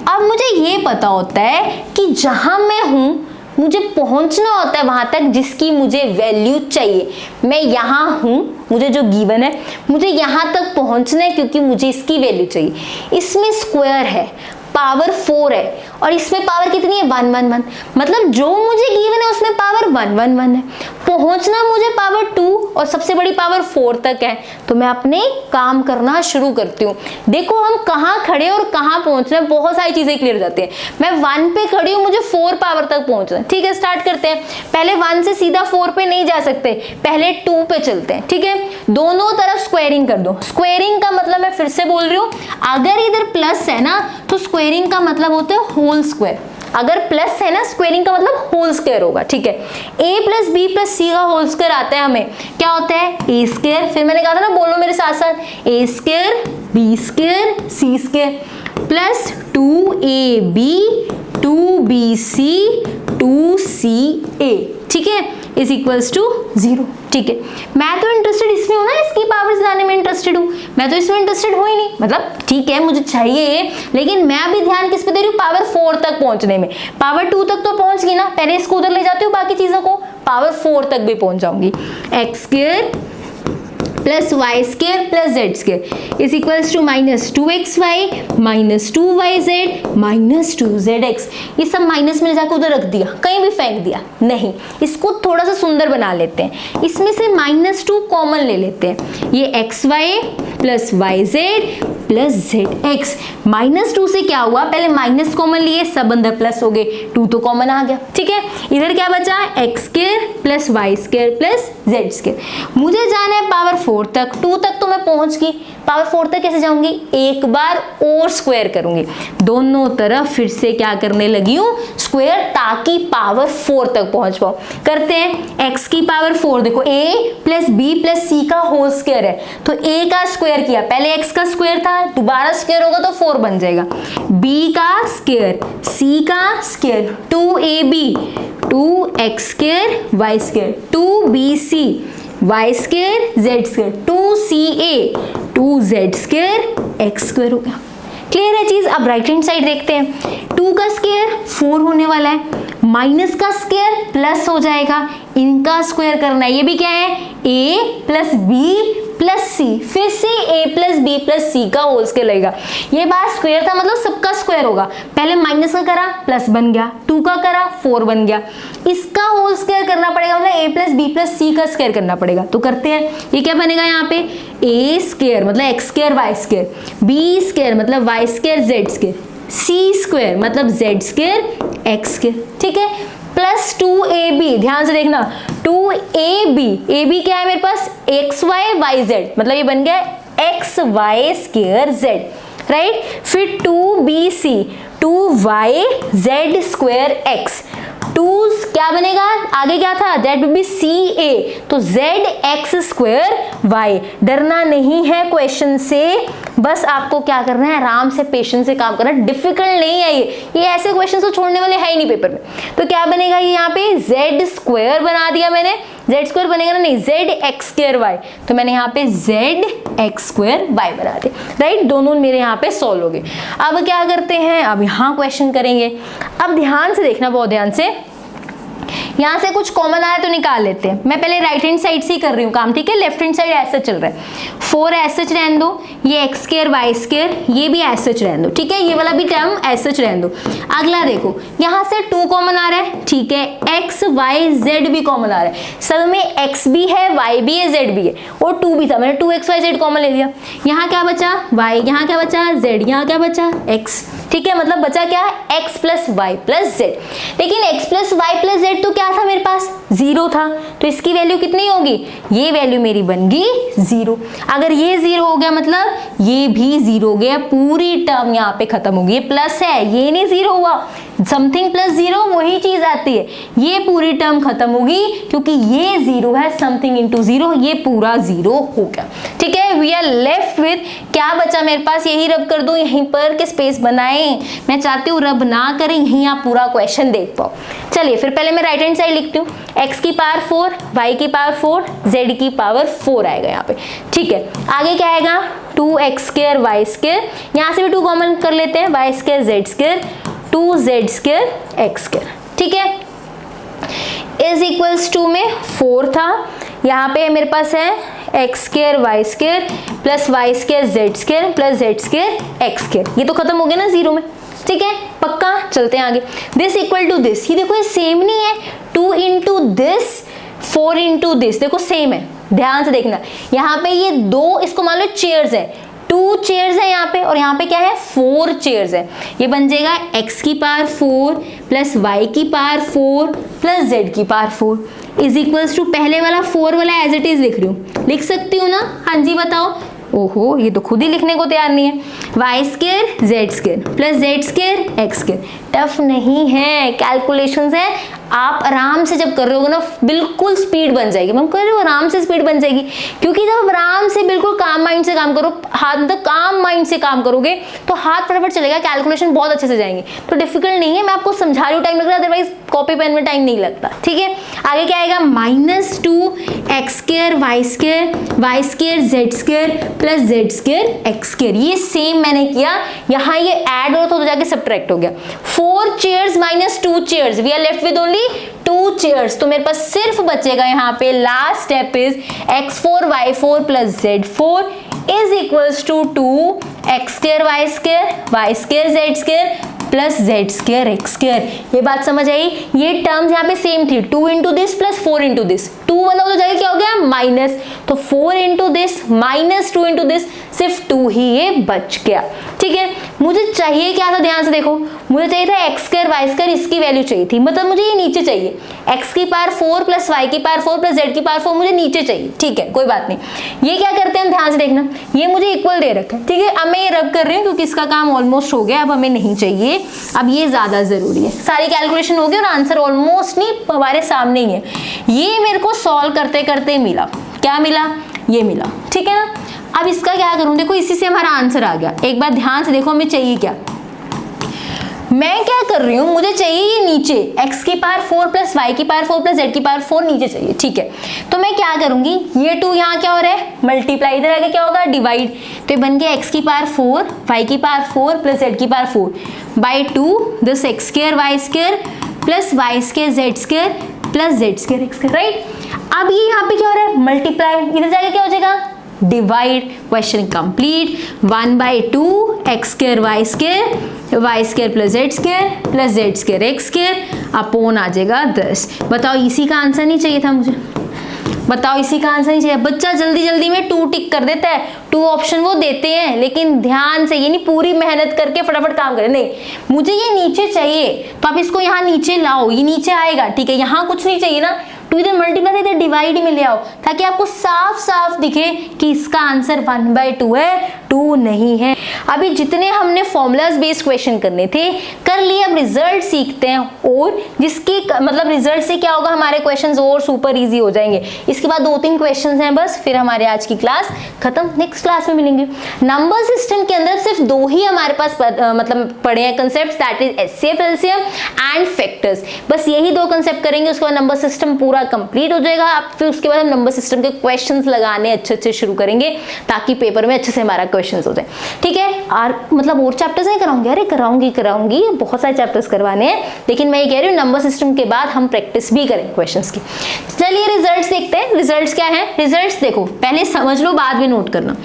A: अब मुझे ये पता होता है कि जहां मैं हूं मुझे पहुंचना होता है वहां तक जिसकी मुझे वैल्यू चाहिए। मैं यहाँ हूं, मुझे जो गिवन है मुझे यहाँ तक पहुंचना है क्योंकि मुझे इसकी वैल्यू चाहिए। इसमें स्क्वायर है, पावर 4 है और इसमें पावर कितनी है 1 1 1, मतलब जो मुझे गिवन है उसमें पावर 1 1 1 है। पहुंचना मुझे पावर 2 और सबसे बड़ी पावर 4 तक है, तो मैं अपने काम करना शुरू करती हूँ। देखो हम कहाँ खड़े और कहाँ पहुंचना है, बहुत सारी चीजें क्लियर हो जाती है। मैं 1 पे खड़ी हूँ, मुझे 4 पावर तक पहुंचना है, ठीक है। स्टार्ट करते हैं, पहले 1 से सीधा 4 पे नहीं जा सकते, पहले 2 पे चलते हैं, ठीक है। दोनों तरफ स्क्वायरिंग कर दो। स्क्वायरिंग का मतलब मैं फिर से बोल रही हूँ, अगर इधर प्लस है ना तो स्क्वायरिंग का मतलब होता है होल स्क्वायर। अगर प्लस है ना स्क्वायरिंग का मतलब होल स्क्वायर होगा, ठीक है। a plus B plus C का होल स्क्वायर आता है हमें, क्या होता है a स्क्वायर। फिर मैंने कहा था ना, बोलो मेरे साथ साथ, a square B square C square plus 2ab 2bc 2ca, ठीक है, इज इक्वल्स टू 0, ठीक है। मैं तो इंटरेस्टेड इसमें हूँ ना, इसकी पावर्स लाने में इंटरेस्टेड हूँ, मैं तो इसमें इंटरेस्टेड हूँ ही नहीं। मतलब ठीक है मुझे चाहिए, लेकिन मैं अभी ध्यान किस पे दे रही हूँ, पावर 4 तक पहुंचने में। पावर 2 तक तो पहुंच गई ना, पहले इसको उधर ले जाती हूँ, बाकी चीजों को पावर 4 तक भी पहुंच जाऊंगी। X square plus Y square plus Z square is equals to minus 2xy minus 2yz minus 2zx। ये सब माइनस में जाकर उधर रख दिया, कहीं भी फेंक दिया नहीं, इसको थोड़ा सा सुंदर बना लेते हैं। इसमें से -2 कॉमन ले लेते हैं, ये xy plus yz plus zx। -2 से क्या हुआ, पहले माइनस कॉमन लिए, सब अंदर प्लस हो गए, 2 तो कॉमन आ गया, ठीक है। इधर क्या बचा, X square plus Y square plus Z square. मुझे जाना है पावर 4 तक, 2 तक तो मैं पहुंच गई, पावर 4 तक कैसे जाऊंगी, एक बार और स्क्वायर करूंगी, दोनों तरफ फिर से क्या करने लगी हूं स्क्वायर, ताकि पावर 4 तक पहुंच पाऊं। करते हैं, x की पावर 4, देखो a plus B plus C का होल स्क्वायर है, तो a का स्क्वायर किया, पहले x का स्क्वायर था, दोबारा स्क्वायर होगा तो 4 बन जाएगा। b का स्क्वायर, c का square, 2ab 2x square y square 2bc y square z square 2ca 2z square x square हो गया। क्लियर है चीज। अब राइट हैंड साइड देखते हैं, 2 का स्क्वायर 4 होने वाला है, माइनस का स्क्वायर प्लस हो जाएगा, इनका स्क्वायर करना है। ये भी क्या है, a प्लस बी प्लस सी, फिर से a plus B plus C का होल स्क्वायर लगेगा। ये बार स्क्वायर था मतलब सबका स्क्वायर होगा। पहले माइनस का करा प्लस बन गया, 2 का करा 4 बन गया, इसका होल स्क्वायर करना पड़ेगा मतलब a plus B plus C का स्क्वायर करना पड़ेगा। तो करते हैं, ये क्या बनेगा यहाँ पे a स्क्वायर मतलब X square Y square, B square मतलब Y square Z square, C square मतलब जेड स्क्वायर एक्स स्क्वायर, ठीक है, प्लस 2ab, ध्यान से देखना 2ab, ab क्या है मेरे पास एक्स वाई वाई जेड, मतलब ये बन गया X Y square Z, right. फिर 2bc 2y Z square x, 2 क्या बनेगा आगे क्या था दैट विल बी ca, तो जेड एक्स स्क्वायर वाई। डरना नहीं है क्वेश्चन से, बस आपको क्या करना है आराम से पेशेंस से काम करना, डिफिकल्ट नहीं है ये ऐसे क्वेश्चन तो छोड़ने वाले है ही नहीं पेपर में। तो क्या बनेगा ये यहाँ पे जेड स्क्वायर बना दिया मैंने, जेड स्क्वायर बनेगा ना, नहीं जेड एक्स स्क्वायर वाई, तो मैंने यहाँ पे जेड एक्स स्क्वायर वाई बना दिया, राइट। दोनों मेरे यहाँ पे सॉल्व हो गए। अब क्या करते हैं, अब यहाँ क्वेश्चन करेंगे। अब ध्यान से देखना, बहुत ध्यान से, यहाँ से कुछ कॉमन आया तो निकाल लेते हैं। मैं पहले राइट हैंड साइड से ही कर रही हूँ काम, ठीक है, लेफ्ट हैंड साइड ऐसा चल रहा है, 4 ऐसा रहने दो, ये एक्स स्क्वायर वाई स्क्वायर ये भी ऐसा रहने दो, ठीक है, ये वाला भी टर्म ऐसा रहने दो। अगला देखो यहाँ से 2 कॉमन आ रहा है, ठीक है, एक्स वाई जेड भी कॉमन आ रहा है, सब में एक्स भी है वाई भी है जेड भी है और 2 भी था, मैंने 2x y z कॉमन ले लिया। यहाँ क्या बचा y, यहाँ क्या बचा z, यहाँ क्या बचा x, ठीक है, मतलब बचा क्या x plus Y plus Z. लेकिन x plus Y plus Z तो क्या था मेरे पास 0 था, तो इसकी वैल्यू कितनी होगी, ये वैल्यू मेरी बन गई 0। अगर ये 0 हो गया मतलब ये भी 0 हो गया, पूरी टर्म यहाँ पे खत्म होगी। ये प्लस है, ये नहीं 0 हुआ, समथिंग प्लस 0 वही चीज आती है, ये पूरी टर्म खत्म होगी क्योंकि ये 0 है, समथिंग इंटू 0, ये पूरा 0 हो गया, ठीक है। वी आर लेफ्ट विद, क्या बचा मेरे पास, यही रब कर दो यहीं पर के स्पेस बनाए, मैं चाहती हूँ रब ना करें, यहीं आप पूरा क्वेश्चन देख पाओ। चलिए फिर पहले मैं राइट हैंड साइड लिखती हूँ, x की पावर 4, y की पावर 4, z की पावर 4 आएगा यहाँ पे, ठीक है। आगे क्या आएगा 2x स्क्वायर वाई स्क्वायर, यहाँ से भी 2 कॉमन कर लेते हैं, y square Z square 2z square x square, ठीक है, इज इक्वल्स टू में 4 था, यहाँ पे मेरे पास है X square Y square plus Y square Z square plus Z square x square, ये तो खत्म हो गया ना 0 में, ठीक है, पक्का। चलते हैं आगे, दिस इक्वल टू दिस, ये देखो ये सेम नहीं है, 2 इंटू दिस 4 इंटू दिस, देखो सेम है, ध्यान से देखना, यहाँ पे ये 2 इसको मान लो चेयर्स है, 2 चेयर्स है यहाँ पे और यहाँ पे क्या है 4 चेयर्स है, ये बन जाएगा x की पावर 4 प्लस y की पावर 4 प्लस z की पावर 4 इज इक्वल्स टू, पहले वाला 4 वाला एज इट इज लिख रही हूँ, लिख सकती हूँ ना, हाँ जी बताओ, ओहो ये तो खुद ही लिखने को तैयार नहीं है, Y square Z square plus Z square x square, tough नहीं है, कैलकुलेशंस है, आप आराम से जब कर रहे हो ना बिल्कुल स्पीड बन जाएगी, मैं कह रही हूँ आराम से स्पीड बन जाएगी, क्योंकि जब आप आराम से बिल्कुल काम माइंड से काम करो, हाथ मतलब काम माइंड से काम करोगे तो हाथ फटाफट चलेगा, कैलकुलेशन बहुत अच्छे से जाएंगे, तो डिफिकल्ट नहीं है, मैं आपको समझा रही हूँ, टाइम लग रहा है, अदरवाइज कॉपी पेन में टाइम नहीं लगता, ठीक है। आगे क्या आएगा -2 x square Y square Z square plus Z square x square, ये सेम मैंने किया, यहाँ ये ऐड हो तो जाके सब्ट्रैक्ट हो गया, 4 chairs minus 2 chairs, we are left with only 2 chairs, तो मेरे पास सिर्फ बचेगा यहाँ पे last step is x4 y4 plus z4 is equals to 2 x square Y square Z square plus Z square x square. ये बात समझ आई, ये टर्म्स यहाँ पे सेम थी, 2 into this plus 4 into this, 2 वाला हो जाएगा क्या हो गया माइनस, तो 4 into this minus 2 into this, सिर्फ 2 ही ये बच गया, ठीक है। मुझे चाहिए क्या था, ध्यान से देखो, मुझे चाहिए था एक्स स्क्वायर वाई स्क्वायर, इसकी वैल्यू चाहिए थी, मतलब मुझे ये नीचे चाहिए, एक्स की पावर 4 प्लस वाई की पावर 4 प्लस जेड की पावर 4 मुझे नीचे चाहिए, ठीक है, कोई बात नहीं। ये क्या करते हैं ध्यान से देखना, ये मुझे इक्वल दे रखा है, ठीक है, अब मैं ये रब कर रही हूँ क्योंकि इसका काम ऑलमोस्ट हो गया, अब हमें नहीं चाहिए, अब ये ज्यादा जरूरी है, सारी कैलकुलेशन हो गई और आंसर ऑलमोस्ट नहीं हमारे सामने ही है, ये मेरे को सॉल्व करते करते मिला, क्या मिला, ये मिला, ठीक है ना। अब इसका क्या करूं, देखो इसी से हमारा आंसर आ गया, एक बार ध्यान से देखो हमें चाहिए क्या, मैं क्या कर रही हूँ, मुझे चाहिए ये नीचे x की पावर 4 प्लस y की पावर 4 प्लस z की पावर 4 नीचे चाहिए, ठीक है, तो मैं क्या करूंगी, ये 2 यहाँ क्या हो रहा है मल्टीप्लाई, इधर आगे क्या होगा डिवाइड, तो ये बन गया x की पावर 4 y की पावर 4 प्लस z की power 4 by 2 this x square Y square plus Y square Z square plus Z square x square, right. अब ये यहाँ पे क्या हो रहा है मल्टीप्लाई, इधर जाके क्या हो जाएगा divide, question complete. 1/2 x square y square plus z square x square upon आ जाएगा 10। बताओ इसी का आंसर नहीं चाहिए था मुझे? बताओ इसी का आंसर नहीं चाहिए? बच्चा जल्दी जल्दी में 2 टिक कर देता है, 2 ऑप्शन वो देते हैं, लेकिन ध्यान से, ये नहीं पूरी मेहनत करके फटाफट काम करें, नहीं मुझे ये नीचे चाहिए तो आप इसको यहाँ नीचे लाओ, ये नीचे आएगा, ठीक है। यहाँ कुछ नहीं चाहिए ना, 2 इधर मल्टीप्लाई इधर डिवाइड में ले आओ, ताकि आपको साफ साफ दिखे कि इसका आंसर 1/2 है, 2 नहीं है। अभी जितने हमने फॉर्मूलाज बेस्ड क्वेश्चन करने थे कर लिए, अब रिजल्ट सीखते हैं, और जिसके मतलब रिजल्ट से क्या होगा, हमारे क्वेश्चंस और सुपर इजी हो जाएंगे। इसके बाद 2-3 क्वेश्चंस हैं बस, फिर हमारे आज की क्लास खत्म, नेक्स्ट क्लास में मिलेंगे। नंबर सिस्टम के अंदर सिर्फ 2 ही हमारे पास मतलब पढ़े हैं concept, that is HCF, LCM and factors. बस यही 2 कंसेप्ट करेंगे, उसके बाद नंबर सिस्टम पूरा कंप्लीट हो जाएगा। अब फिर उसके बाद हम नंबर सिस्टम के क्वेश्चंस लगाने अच्छे शुरू करेंगे, ताकि पेपर में अच्छे से हमारा क्वेश्चंस हो जाए, ठीक है। और मतलब और चैप्टर्स नहीं कराऊंगी, अरे कराऊंगी, बहुत सारे चैप्टर्स करवाने हैं, लेकिन मैं ये कह रही हूँ नंबर सिस्टम के बाद हम प्रैक्टिस भी करें क्वेश्चंस की। चलिए रिजल्ट्स देखते हैं। रिजल्ट्स क्या है? रिजल्ट्स देखो, पहले समझ लो, बाद में नोट करना।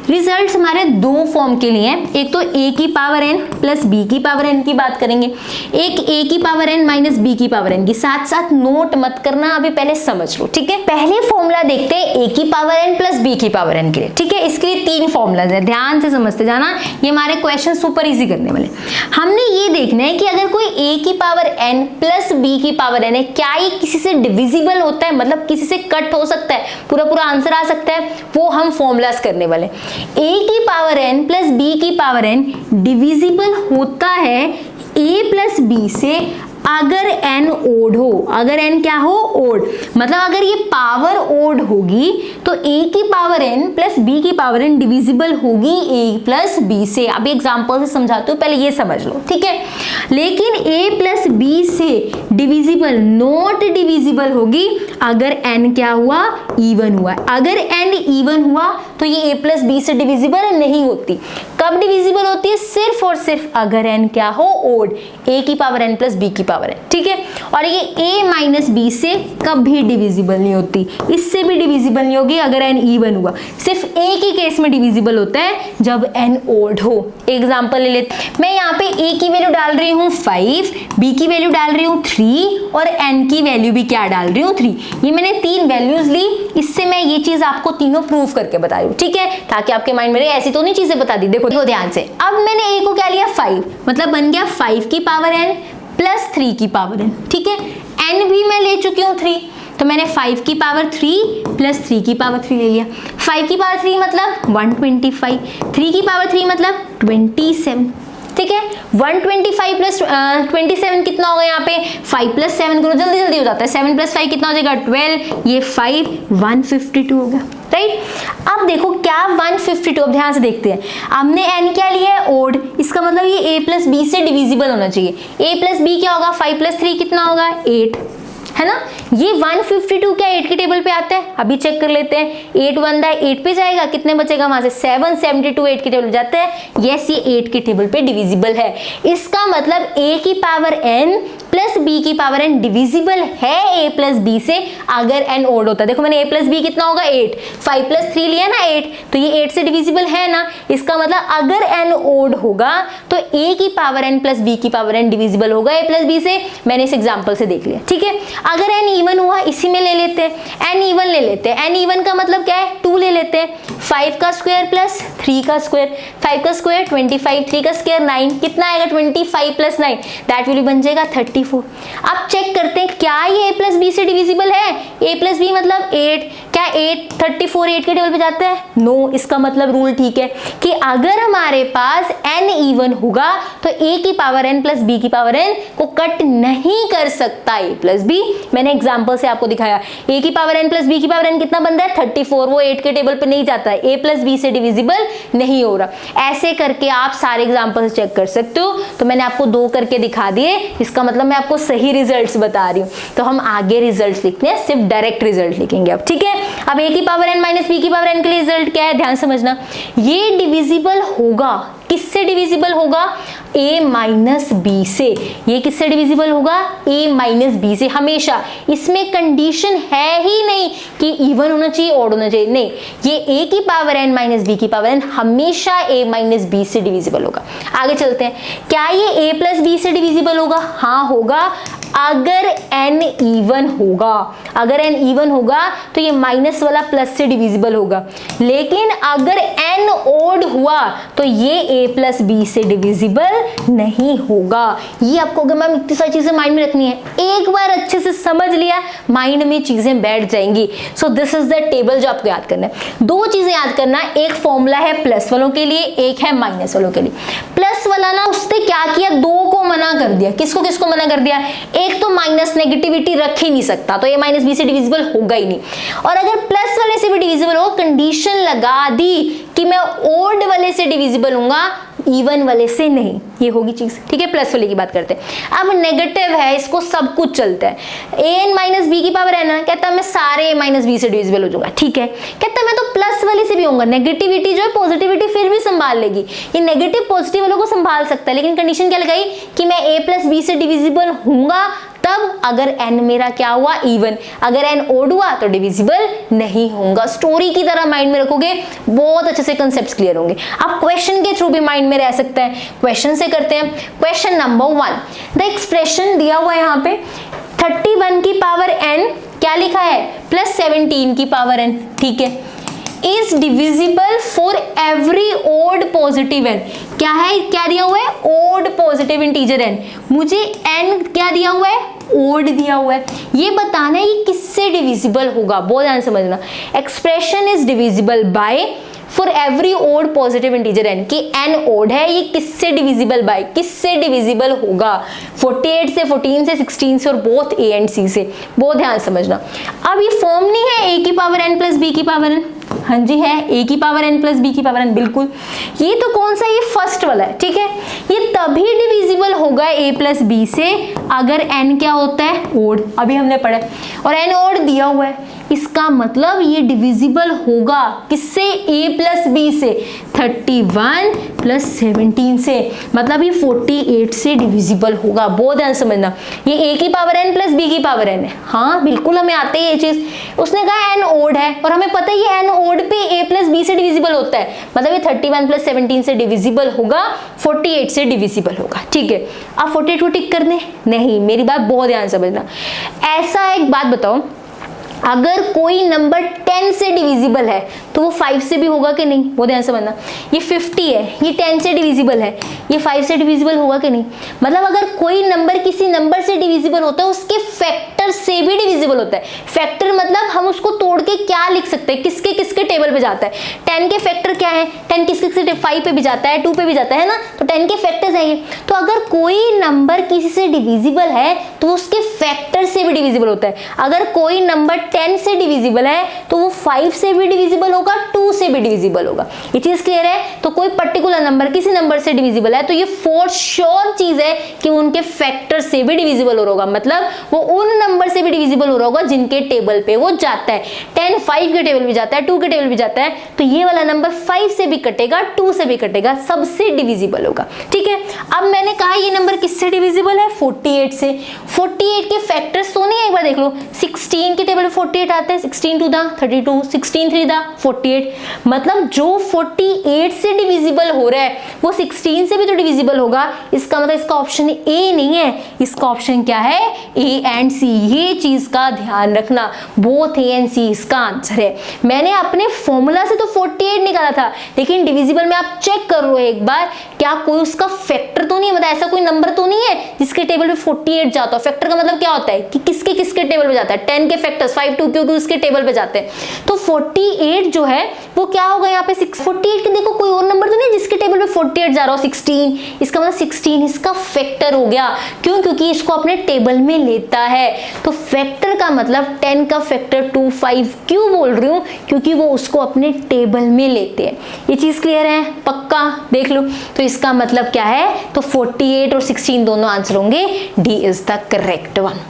A: रिजल्ट्स हमारे 2 फॉर्म के लिए हैं, एक तो a की पावर n प्लस b की पावर n की बात करेंगे, एक a की पावर n माइनस b की पावर n की। साथ साथ नोट मत करना, अभी पहले समझ लो, ठीक है। पहले फॉर्मूला देखते हैं a की पावर n प्लस b की पावर n के लिए, ठीक है। इसके लिए 3 फॉर्मूलाज है, ध्यान से समझते जाना, ये हमारे क्वेश्चन सुपर इजी करने वाले। हमने ये देखना है कि अगर कोई a की पावर n प्लस b की पावर n है, क्या ये किसी से डिविजिबल होता है, मतलब किसी से कट हो सकता है, पूरा आंसर आ सकता है, वो हम फॉर्मूलाज करने वाले। a की पावर n प्लस b की पावर n डिविजिबल होता है a प्लस b से अगर n ओड हो। अगर n क्या हो? ओड। मतलब अगर ये पावर ओड होगी तो a की पावर n प्लस b की पावर n डिविजिबल होगी a प्लस b से। अब एग्जांपल से समझाती हूँ, पहले ये समझ लो, ठीक है। लेकिन a प्लस b से डिविजिबल नॉट डिविजिबल होगी अगर n क्या हुआ? इवन हुआ। अगर n इवन हुआ तो ये a प्लस b से डिविजिबल नहीं होती। कब डिविजिबल होती है? सिर्फ और सिर्फ अगर n क्या हो? ओड, a की पावर n प्लस b की पावर है, ठीक है। और ये a माइनस b से कभी डिविजिबल नहीं होती, इससे भी डिविजिबल नहीं होगी अगर n इवन हुआ। सिर्फ a के केस में डिविजिबल होता है जब n ओड हो। एग्जांपल ले लेते, मैं यहाँ पे a की वैल्यू डाल रही हूँ 5, b की वैल्यू डाल रही हूँ 3 और n की वैल्यू भी क्या डाल रही हूँ? 3। ये मैंने 3 वैल्यूज ली, इससे मैं ये चीज आपको तीनों प्रूव करके बता रही हूँ, ठीक है, ताकि आपके माइंड में ऐसी तो नहीं चीजें बता दी। देखो ध्यान से, अब मैंने a को क्या लिया? 5, मतलब बन गया 5 की पावर n प्लस 3 की पावर n, ठीक है। n भी मैं ले चुकी हूँ 3, तो मैंने 5 की पावर 3 प्लस 3 की पावर 3 ले लिया। 5 की पावर 3 मतलब 125, 3 की पावर 3 मतलब 27, ठीक है। 125 प्लस 27 कितना होगा? यहाँ पे 5 प्लस 7 करो, जल्दी जल्दी हो जाता है। 7 प्लस 5 कितना हो जाएगा? 12, ये 5 152 होगा, राइट। अब देखो क्या 152, अब ध्यान से देखते हैं, हमने n क्या लिया है? ओड, इसका मतलब ये a प्लस b से डिविजिबल होना चाहिए। a प्लस b क्या होगा? 5 प्लस 3 कितना होगा? 8, है ना। ये 152 क्या 8 के टेबल पे आता है? अभी चेक कर लेते हैं। 8 बनता है 8 पे जाएगा, कितने बचेगा वहां से? 772 8 के टेबल पे जाता है। यस, ये 8 के टेबल पे डिविजिबल है। इसका मतलब a की पावर n प्लस b की पावर n डिविजिबल है a प्लस b से अगर n ओड होता है। देखो मैंने a प्लस b कितना होगा? 8, 5 प्लस 3 लिया ना 8, तो ये 8 से डिविजिबल है ना। इसका मतलब अगर n ओड होगा तो a की पावर n प्लस b की पावर n डिविजिबल होगा a प्लस b से। मैंने इस एग्जांपल से देख लिया, ठीक है। अगर n इवन हुआ, इसी में ले लेते हैं, n इवन ले लेते हैं। n इवन का मतलब क्या है? 2 ले लेते हैं। 5 का स्क्वायर प्लस 3 का स्क्वायर, 5 का स्क्वायर 25, 3 का स्क्वायर 9, कितना आएगा? 25 प्लस 9, दैट विल बन जाएगा 34। अब चेक करते हैं क्या ये a प्लस b से डिविजिबल है? a प्लस b मतलब 8, क्या 8 34 8 के टेबल पे जाता है? नो। इसका मतलब रूल ठीक है कि अगर हमारे पास n इवन होगा तो a की पावर n प्लस b की पावर n को कट नहीं कर सकता a प्लस b। मैंने एग्जांपल से आपको दिखाया, a की पावर n प्लस b की पावर n कितना बनता है? 34, वो 8 के टेबल पे नहीं जाता है, a प्लस b से डिविजिबल नहीं हो रहा। ऐसे करके आप सारे एग्जांपल से चेक कर सकते हो। तो मैंने आपको 2 करके दिखा दिए, इसका मतलब मैं आपको सही रिजल्ट्स बता रही हूँ। तो हम आगे रिजल्ट्स लिखते हैं, सिर्फ डायरेक्ट रिजल्ट लिखेंगे अब, ठीक है। अब a की पावर n माइनस b की पावर n के लिए रिजल्ट क्या है? ध्यान समझना, ये डिविजिबल होगा, किससे डिविजिबल होगा? a माइनस बी से। ये किससे डिविजिबल होगा? a माइनस बी से। हमेशा इसमें कंडीशन है ही नहीं कि इवन होना चाहिए ऑड होना चाहिए, नहीं, ये a की पावर n माइनस बी की पावर n हमेशा a माइनस बी से डिविजिबल होगा। आगे चलते हैं, क्या ये a प्लस बी से डिविजिबल होगा? हाँ होगा, अगर n इवन होगा। अगर n इवन होगा तो ये माइनस वाला प्लस से डिविजिबल होगा, लेकिन अगर n ओड हुआ तो ये a प्लस बी से डिविजिबल नहीं होगा। ये आपको अगर मैम इतनी सारी चीजें माइंड में रखनी है, एक बार अच्छे से समझ लिया माइंड में चीजें बैठ जाएंगी। So this is the table जो आपको याद करना है। दो चीजें याद करना, एक फॉर्मूला है प्लस वालों के लिए, एक है माइनस वालों के लिए। प्लस वाला ना उसने क्या किया, दो को मना कर दिया। किसको किसको मना कर दिया? एक तो माइनस नेगेटिविटी रख ही नहीं सकता, तो ये माइनस बी से डिविजिबल होगा ही नहीं। और अगर प्लस वाले से भी डिविजिबल हो, कंडीशन लगा दी कि मैं ओड वाले से डिविजिबल होऊंगा, इवन वाले से नहीं। ये होगी चीज, ठीक है। प्लस वाले की बात करते हैं। अब नेगेटिव है, इसको सब कुछ चलता है। a माइनस बी की पावर है ना, कहता मैं सारे a माइनस बी से डिविजिबल हो जाऊंगा, ठीक है। कहता मैं तो प्लस वाले से भी होऊंगा, नेगेटिविटी जो है पॉजिटिविटी फिर भी संभाल लेगी। ये नेगेटिव पॉजिटिव वालों को संभाल सकता है, लेकिन कंडीशन क्या लगाई कि मैं a प्लस बी से डिविजिबल होऊंगा तब अगर n मेरा क्या हुआ, इवन। अगर n ओड हुआ तो डिविजिबल नहीं होगा। स्टोरी की तरह माइंड में रखोगे, बहुत अच्छे से कंसेप्ट्स क्लियर होंगे। आप क्वेश्चन के थ्रू भी माइंड में रह सकते हैं। क्वेश्चन से करते हैं। क्वेश्चन नंबर 1, द एक्सप्रेशन दिया हुआ है यहाँ पे 31 की पावर n, क्या लिखा है, प्लस 17 की पावर n, ठीक है, is divisible for every odd positive n। क्या है, क्या दिया हुआ है, ओड पॉजिटिव इंटीजर n। मुझे n क्या दिया हुआ है, ओड दिया हुआ है। ये बताना है ये किससे डिविजिबल होगा, बहुत ध्यान समझना। Expression is divisible by for every odd positive integer n, कि n ओड है, ये किससे डिविजिबल बाय, किससे डिविजिबल होगा, 48 से, 14 से, 16 से और बोथ a एंड c से। बहुत ध्यान समझना। अब ये फॉर्म नहीं है a की पावर n प्लस b की पावर n, हाँ जी है, a की पावर n प्लस b की पावर n, बिल्कुल। ये तो कौन सा, ये फर्स्ट वाला है, ठीक है। ये तभी डिविजिबल होगा a प्लस b से अगर n क्या होता है, ओड। अभी हमने पढ़ा और n ओड दिया हुआ है, इसका मतलब ये डिविजिबल होगा किससे, a प्लस b से, 31 प्लस 17 से, मतलब ये 48 से डिविजिबल होगा। बहुत ध्यान समझना। ये a की पावर n प्लस b की पावर n है, हाँ बिल्कुल हमें आते ही ये चीज। उसने कहा n ओड है और हमें पता है ये n ओड पे a प्लस b से डिविजिबल होता है, मतलब ये 31 प्लस 17 से डिविजिबल होगा, 48 से डिविजिबल होगा, ठीक है। आप 48 को टिक कर दें, नहीं, मेरी बात बहुत ध्यान समझना। ऐसा एक बात बताओ, अगर कोई नंबर 10 से डिविजिबल है तो वो 5 से भी होगा कि नहीं, वो ध्यान समझना। ये 50 है, ये 10 से डिविजिबल है, ये 5 से डिविजिबल होगा कि नहीं। मतलब अगर कोई नंबर किसी नंबर से डिविजिबल होता है, उसके फैक्टर से भी डिविजिबल होता है। फैक्टर मतलब हम उसको तोड़ के क्या लिख सकते हैं, किसके किसके टेबल पे जाता है। 10 के फैक्टर क्या है, 10 किसके किसके 5 पे भी जाता है, 2 पे भी जाता है ना, तो 10 के फैक्टर्स है ये। तो अगर कोई नंबर किसी से डिविजिबल है तो उसके फैक्टर से भी डिविजिबल होता है। अगर कोई नंबर 10 से डिविजिबल है तो वो 5 से भी डिविजिबल होगा, 2 से भी डिविजिबल होगा। ये चीज क्लियर है। तो कोई पर्टिकुलर नंबर किसी नंबर से डिविजिबल है तो ये फॉर श्योर चीज है कि उनके फैक्टर से भी डिविजिबल हो रहा होगा, मतलब वो उन नंबर से भी डिविजिबल हो रहा होगा जिनके टेबल पे वो जाता है। 10 5 के टेबल भी जाता है, 2 के टेबल भी जाता है, तो ये वाला नंबर 5 से भी कटेगा, 2 से भी कटेगा, सबसे डिविजिबल होगा, ठीक है। अब मैंने कहा ये नंबर किससे डिविजिबल है, 48 से। 48 के फैक्टर्स तो नहीं है, एक बार देख लो, 16 के टेबल पे 48 आते हैं, 16 2 दा 32, 16 3 दा 48, मतलब जो 48 से डिविजिबल हो रहा है वो 16 से भी तो डिविजिबल होगा। इसका मतलब इसका ऑप्शन ए नहीं है, इसका ऑप्शन क्या है, ए एंड सी। ये चीज का ध्यान रखना, बोथ ए एंड सी इसका आंसर है। मैंने अपने फॉर्मूला से तो 48 निकाला था, लेकिन डिविजिबल में आप चेक कर लो एक बार, क्या कोई उसका फैक्टर तो नहीं है, मतलब ऐसा कोई नंबर तो नहीं है जिसके टेबल पे 48 जाता है। फैक्टर का मतलब क्या होता है कि किसके किसके टेबल पे जाता है, 10 के फैक्टर्स 5 2 क्योंकि उसके टेबल पे जाते हैं। तो 48 जो है वो क्या होगा यहाँ पे 48 के देखो कोई और नंबर तो नहीं जिसके टेबल पे 48 जा रहा हो, 16, इसका मतलब 16 इसका फैक्टर हो गया। क्यों, क्योंकि इसको अपने टेबल में लेता है। तो फैक्टर का मतलब 10 का फैक्टर 2 5 क्यों बोल रही हूँ, क्योंकि वो उसको अपने टेबल में लेते हैं। ये चीज क्लियर है, पक्का देख लो। तो इसका मतलब क्या है, तो 48 और 16 दोनों आंसर होंगे, D is the correct one,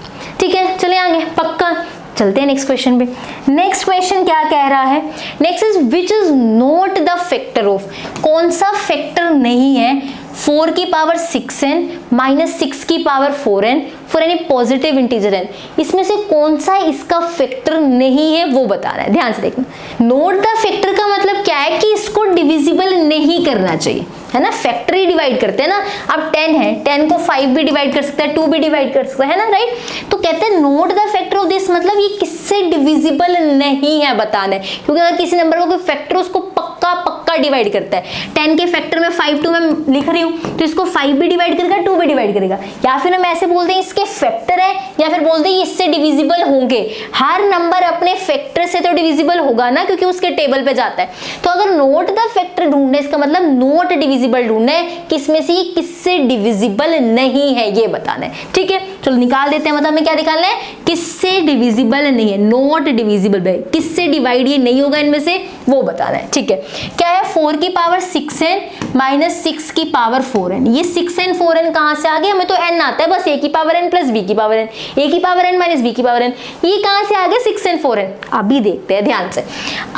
A: ठीक है। चले आगे, पक्का चलते हैं नेक्स्ट क्वेश्चन पे। नेक्स्ट क्वेश्चन क्या कह रहा है, next is which is not the factor of, कौन सा फैक्टर नहीं है 4 की पावर 6n माइनस 6 की power 4n for any positive integer n, इसमें से कौन सा इसका फैक्टर नहीं है वो बताना है। ध्यान से देखना, नोट द फैक्टर का मतलब क्या है कि इसको डिविजिबल नहीं करना चाहिए, है ना। फैक्टर ही डिवाइड करते हैं ना। अब 10 है, 10 को 5 भी डिवाइड कर सकता है, 2 भी डिवाइड कर सकता है ना, राइट। तो कहते हैं note the factor of this, मतलब ये किससे डिविजिबल नहीं है बताना है, क्योंकि अगर किसी नंबर का कोई फैक्टर उसको पक्का डिवाइड करता है। 10 के फैक्टर में 5 2 मैं लिख रही हूँ तो इसको 5 भी डिवाइड करेगा, 2 भी डिवाइड करेगा, या फिर हम ऐसे बोलते हैं इसके फैक्टर है, या फिर बोलते हैं इससे डिविजिबल होंगे। हर नंबर अपने फैक्टर से तो डिविजिबल होगा ना, क्योंकि उसके टेबल पे जाता है। तो अगर नोट द फैक्टर ढूंढना है, इसका मतलब नोट डिविजिबल ढूंढना है, किसमें से ये किससे डिविजिबल नहीं है ये बताना है। ठीक है, चलो निकाल देते हैं। मतलब हमें क्या निकालना है, किससे डिविजिबल नहीं है, नॉट डिविजिबल, किससे डिवाइड ये नहीं होगा इनमें से वो बताना है। ठीक है, क्या है, 4 की पावर 6n माइनस 6 की पावर 4n। ये 6n 4n कहां से आ गया, हमें तो n आता है बस, a की पावर n प्लस b की पावर n, a की पावर n माइनस b की पावर n, ये कहां से आ गया 6n 4n। अभी देखते हैं ध्यान से।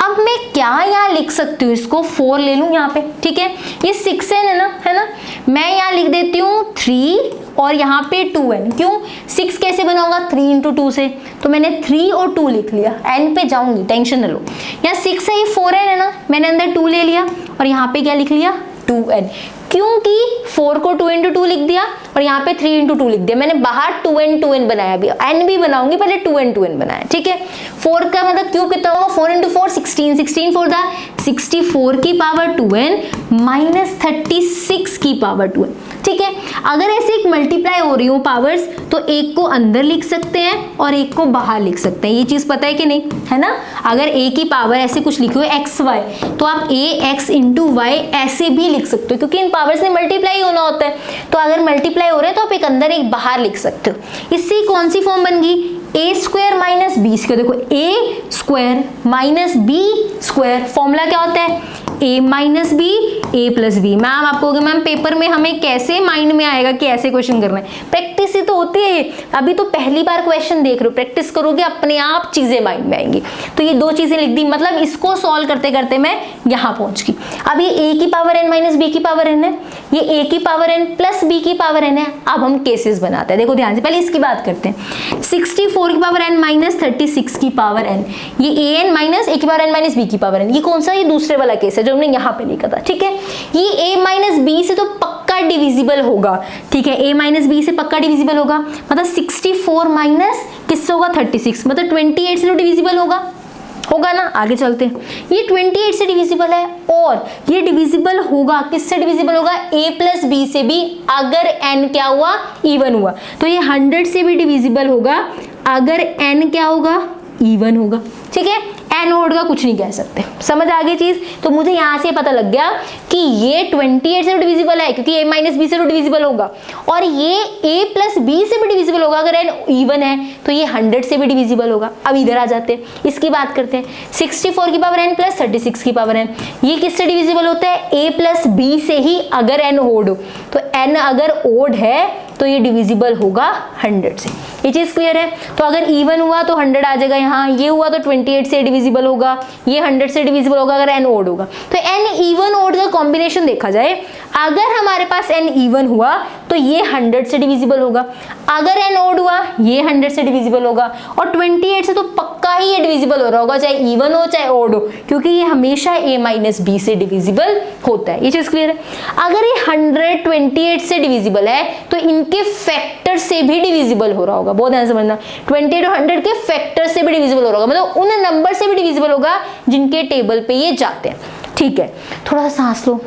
A: अब मैं क्या यहाँ लिख सकती हूँ, इसको 4 ले लूं यहाँ पे, ठीक है, ये 6n है ना, मैं यहाँ लिख देती हूँ 3 और यहाँ पे 2n। क्यों, 6 कैसे बनाऊंगा, 3 इंटू 2 से, तो मैंने 3 और 2 लिख लिया, n पे जाऊंगी, टेंशन न लो। यहाँ 6 है, ये 4n है ना, मैंने अंदर 2 ले लिया और यहाँ पे क्या लिख लिया 2n, क्योंकि 4 को 2 इंटू 2 लिख दिया और यहाँ पे 3 इंटू 2 लिख दिया। मैंने बाहर 2n बनाया, अभी n भी बनाऊंगी, पहले 2n बनाया। ठीक है, 4 का मतलब क्यूब कितना होगा, 4 इंटू 4 16, 16 4 दा 64 की पावर 2n माइनस 36 की पावर 2n। ठीक है, अगर ऐसे एक मल्टीप्लाई हो रही हो पावर्स, तो एक को अंदर लिख सकते हैं और एक को बाहर लिख सकते हैं, ये चीज पता है कि नहीं, है ना। अगर a की पावर ऐसे कुछ लिखी हो xy, तो आप ax इंटू वाई ऐसे भी लिख सकते हो, क्योंकि इन पावर्स ने मल्टीप्लाई होना होता है। तो अगर मल्टीप्लाई हो रहे हैं तो आप एक अंदर एक बाहर लिख सकते हो। इससे कौन सी फॉर्म बन गई, A square minus B square. देखो, A square minus B square, formula क्या होता है, a minus B A plus B. Ma'am आपको मैम पेपर में हमें कैसे माइंड में आएगा कि ऐसे क्वेश्चन करना है, प्रैक्टिस ही तो होती है। अभी तो पहली बार क्वेश्चन देख रहे हो, प्रैक्टिस करोगे अपने आप चीजें माइंड में आएंगी। तो ये 2 चीजें लिख दी, मतलब इसको सॉल्व करते करते मैं यहाँ पहुंच गई। अब ये a की पावर n माइनस बी की पावर n है, ये a की पावर n प्लस b की पावर n है। अब हम केसेस बनाते हैं, देखो ध्यान से, पहले इसकी बात करते हैं। 64 की पावर n माइनस 36 की पावर n, ये an माइनस a की पावर n माइनस b की पावर n, ये कौन सा, ये दूसरे वाला केस है जो हमने यहाँ पे लिखा था। ठीक है, ये a माइनस बी से तो पक्का डिविजिबल होगा। ठीक है, a माइनस बी से पक्का डिविजिबल होगा, मतलब 64 माइनस किससे होगा 36, मतलब 28 से तो डिविजिबल होगा ना। आगे चलते हैं, ये 28 से डिविजिबल है और ये डिविजिबल होगा, किससे डिविजिबल होगा, a प्लस बी से भी, अगर n क्या हुआ, इवन हुआ। तो ये 100 से भी डिविजिबल होगा अगर n क्या होगा, इवन होगा। ठीक है, n ओड का कुछ नहीं कह सकते, समझ आ गई चीज। तो मुझे यहाँ से पता लग गया कि ये 28 से डिविजिबल है, क्योंकि a माइनस बी से डिविजिबल होगा, और ये a प्लस बी से भी डिविजिबल होगा अगर n इवन है, तो ये 100 से भी डिविजिबल होगा। अब इधर आ जाते हैं, इसकी बात करते हैं। 64 की पावर n प्लस 36 की पावर n, ये किससे डिविजिबल होता है, a प्लस बी से ही, अगर n ओड हो। तो n अगर ओड है तो ये डिविजिबल होगा 100 से, ये चीज क्लियर है। तो अगर इवन हुआ तो 100 आ जाएगा यहाँ, ये हुआ तो 28 से डिविजिबल होगा, ये 100 से डिविजिबल होगा अगर n ओड होगा। तो n इवन ओड का कॉम्बिनेशन देखा जाए, अगर हमारे पास n इवन हुआ तो ये 100 से डिविजिबल होगा, अगर n ओड हुआ ये 100 से डिविजिबल होगा, और 28 से तो पक्का ही ये डिविजिबल हो रहा होगा, चाहे इवन हो चाहे ओड हो, क्योंकि ये हमेशा a माइनस बी से डिविजिबल होता है। ये चीज क्लियर है। अगर ये 128 से डिविजिबल है तो इनके फैक्टर से भी डिविजिबल हो रहा होगा, बहुत ध्यान से समझना। 28 और 100 के फैक्टर से भी डिविजिबल हो रहा होगा, मतलब उन नंबर से भी डिविजिबल होगा जिनके टेबल पे ये जाते हैं। ठीक है, थोड़ा सा सांस लो,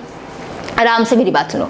A: आराम से मेरी बात सुनो।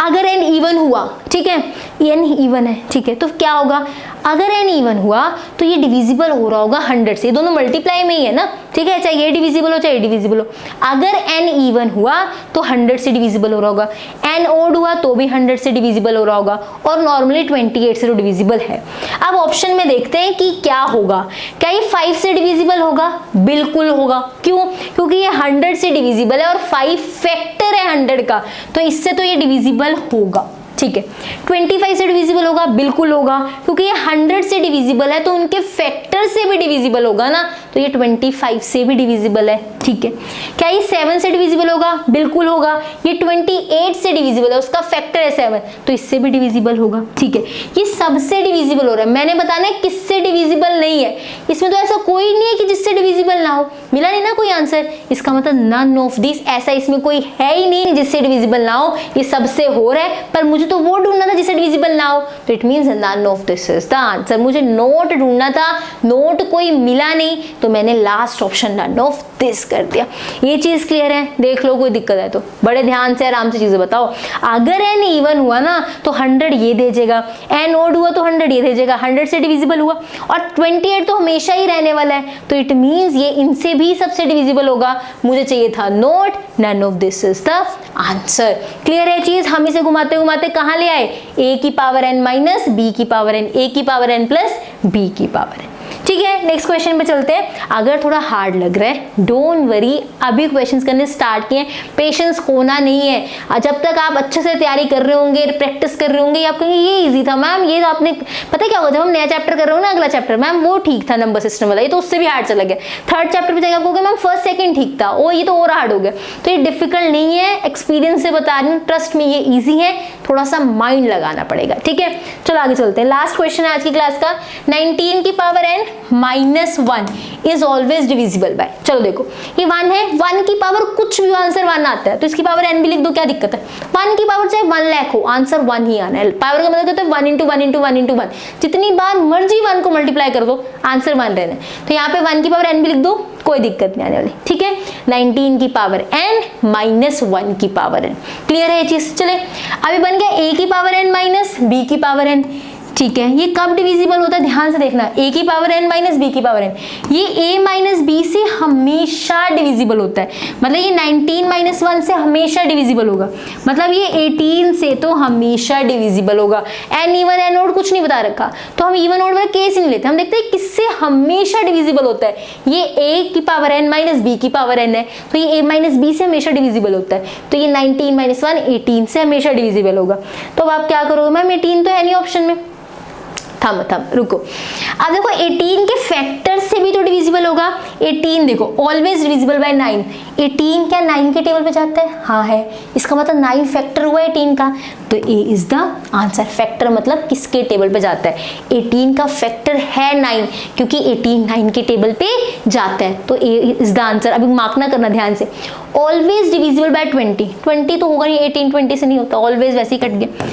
A: अगर n इवन हुआ, ठीक है, n इवन है, ठीक है, तो क्या होगा, अगर n इवन हुआ तो ये डिविजिबल हो रहा होगा 100 से, दोनों मल्टीप्लाई में ही है ना। ठीक है, चाहे ये डिविजिबल हो चाहे ये डिविजिबल हो, अगर n इवन हुआ तो 100 से डिविजिबल हो रहा होगा, n ओड हुआ तो भी 100 से डिविजिबल हो रहा होगा, और नॉर्मली 28 से तो डिविजिबल है। अब ऑप्शन में देखते हैं कि क्या होगा, क्या ये 5 से डिविजिबल होगा, बिल्कुल होगा। क्यों, क्योंकि ये 100 से डिविजिबल है और 5 फैक्टर है 100 का, तो इससे तो ये डिविजिबल होगा। ठीक है। 25 से डिविजिबल होगा, बिल्कुल होगा, क्योंकि ये 100 से डिविजिबल है तो उनके फैक्टर से भी डिविजिबल होगा ना, तो ये 25 से भी डिविजिबल है, ठीक है। क्या ये 7 से डिविजिबल होगा, बिल्कुल होगा। ये 28 से डिविजिबल है, उसका फैक्टर है 7, तो इससे भी डिविजिबल होगा, ठीक है। ये सबसे डिविजिबल हो रहा है, मैंने बताना है किससे डिविजिबल नहीं है, इसमें तो ऐसा कोई नहीं है कि जिससे डिविजिबल ना हो, मिला नहीं ना कोई आंसर, इसका मतलब नन ऑफ दिस, ऐसा इसमें कोई है ही नहीं जिससे डिविजिबल ना हो, ये सबसे हो रहा है, पर मुझे तो वो ढूंढना था जिससे डिविजिबल ना हो, तो it means none of this is the answer. मुझे नोट ढूंढना था, नोट कोई मिला नहीं, तो मैंने last option none of this कर दिया। ये चीज क्लियर है, देख लो कोई दिक्कत है तो बड़े ध्यान से आराम से चीजें बताओ। अगर n इवन हुआ ना तो 100 ये दे देगा, n ओड हुआ तो 100 ये दे देगा, 100 से डिविजिबल हुआ, और 28 तो हमेशा ही रहने वाला है, तो इट मींस ये इनसे भी सबसे डिविजिबल होगा। मुझे चाहिए था not, none of this is the answer. Clear है चीज, हम इसे घुमाते घुमाते कहां ले आए, a की पावर n माइनस b की पावर n, a की पावर n प्लस b की पावर n, ठीक है। नेक्स्ट क्वेश्चन पे चलते हैं। अगर थोड़ा हार्ड लग रहा है डोंट वरी, अभी क्वेश्चंस करने स्टार्ट किए, पेशेंस खोना नहीं है। जब तक आप अच्छे से तैयारी कर रहे होंगे, प्रैक्टिस कर रहे होंगे, आप कहेंगे ये इजी था मैम, ये तो आपने पता क्या होगा, जब हम नया चैप्टर कर रहे हो ना, अगला चैप्टर मैम वो ठीक था नंबर सिस्टम वाला, ये तो उससे भी हार्ड चला गया। थर्ड चैप्टर पे जाके आप कहोगे मैम फर्स्ट सेकंड ठीक था, ओ ये तो और हार्ड हो गया। तो ये डिफिकल्ट नहीं है, एक्सपीरियंस से बता रही हूँ, ट्रस्ट में ये ईजी है, थोड़ा सा माइंड लगाना पड़ेगा, ठीक है। चलो आगे चलते हैं। लास्ट क्वेश्चन है आज की क्लास का, 19 की power n minus 1 is always divisible by, चलो देखो ये 1 है, 1 की पावर कुछ भी आंसर 1 आता है, तो इसकी पावर n भी लिख दो, क्या दिक्कत है। 1 की पावर चाहे 1 लाख हो, आंसर 1 ही आना है। पावर का मतलब कहते हैं 1 इंटू 1 इंटू 1 इंटू 1, जितनी बार मर्जी 1 को मल्टीप्लाई कर दो, आंसर 1 रहना है। तो यहाँ पे 1 की पावर n भी लिख दो, कोई दिक्कत नहीं आने वाली, ठीक है। 19 की पावर n माइनस 1 की पावर n, क्लियर है ये चीज। चले अभी बन गया a की पावर n माइनस b की पावर n, ठीक है। ये कब डिविजिबल होता है ध्यान से देखना, a की पावर n माइनस b की पावर n, ये a माइनस b से हमेशा डिविजिबल होता है, मतलब ये 19 माइनस 1 से हमेशा डिविजिबल होगा, मतलब ये 18 से तो हमेशा डिविजिबल होगा। n इवन n ओड कुछ नहीं बता रखा, तो हम इवन ओड वाला केस ही नहीं लेते, हम देखते हैं किससे हमेशा डिविजिबल होता है। ये a की पावर n माइनस b की पावर n है, तो ये a माइनस b से हमेशा डिविजिबल होता है, तो ये 19 माइनस 1 18 से हमेशा डिविजिबल होगा। तो अब आप क्या करोगे मैम, 18 तो है नहीं ऑप्शन में, थम रुको। अब देखो 18 के फैक्टर से भी तो डिविजिबल होगा, 18 देखो ऑलवेज डिविजिबल बाय 9, 18 क्या 9 के टेबल पे जाता है, हाँ है, इसका मतलब 9 फैक्टर हुआ 18 का, तो ए इज द आंसर। फैक्टर मतलब किसके टेबल पे जाता है, 18 का फैक्टर है 9, क्योंकि 18 9 के टेबल पे जाता है, तो ए इज द आंसर। अभी मार्क ना करना ध्यान से, ऑलवेज डिविजिबल बाय 20 तो होगा नहीं, 18 20 से नहीं होता, ऑलवेज वैसे ही कट गया।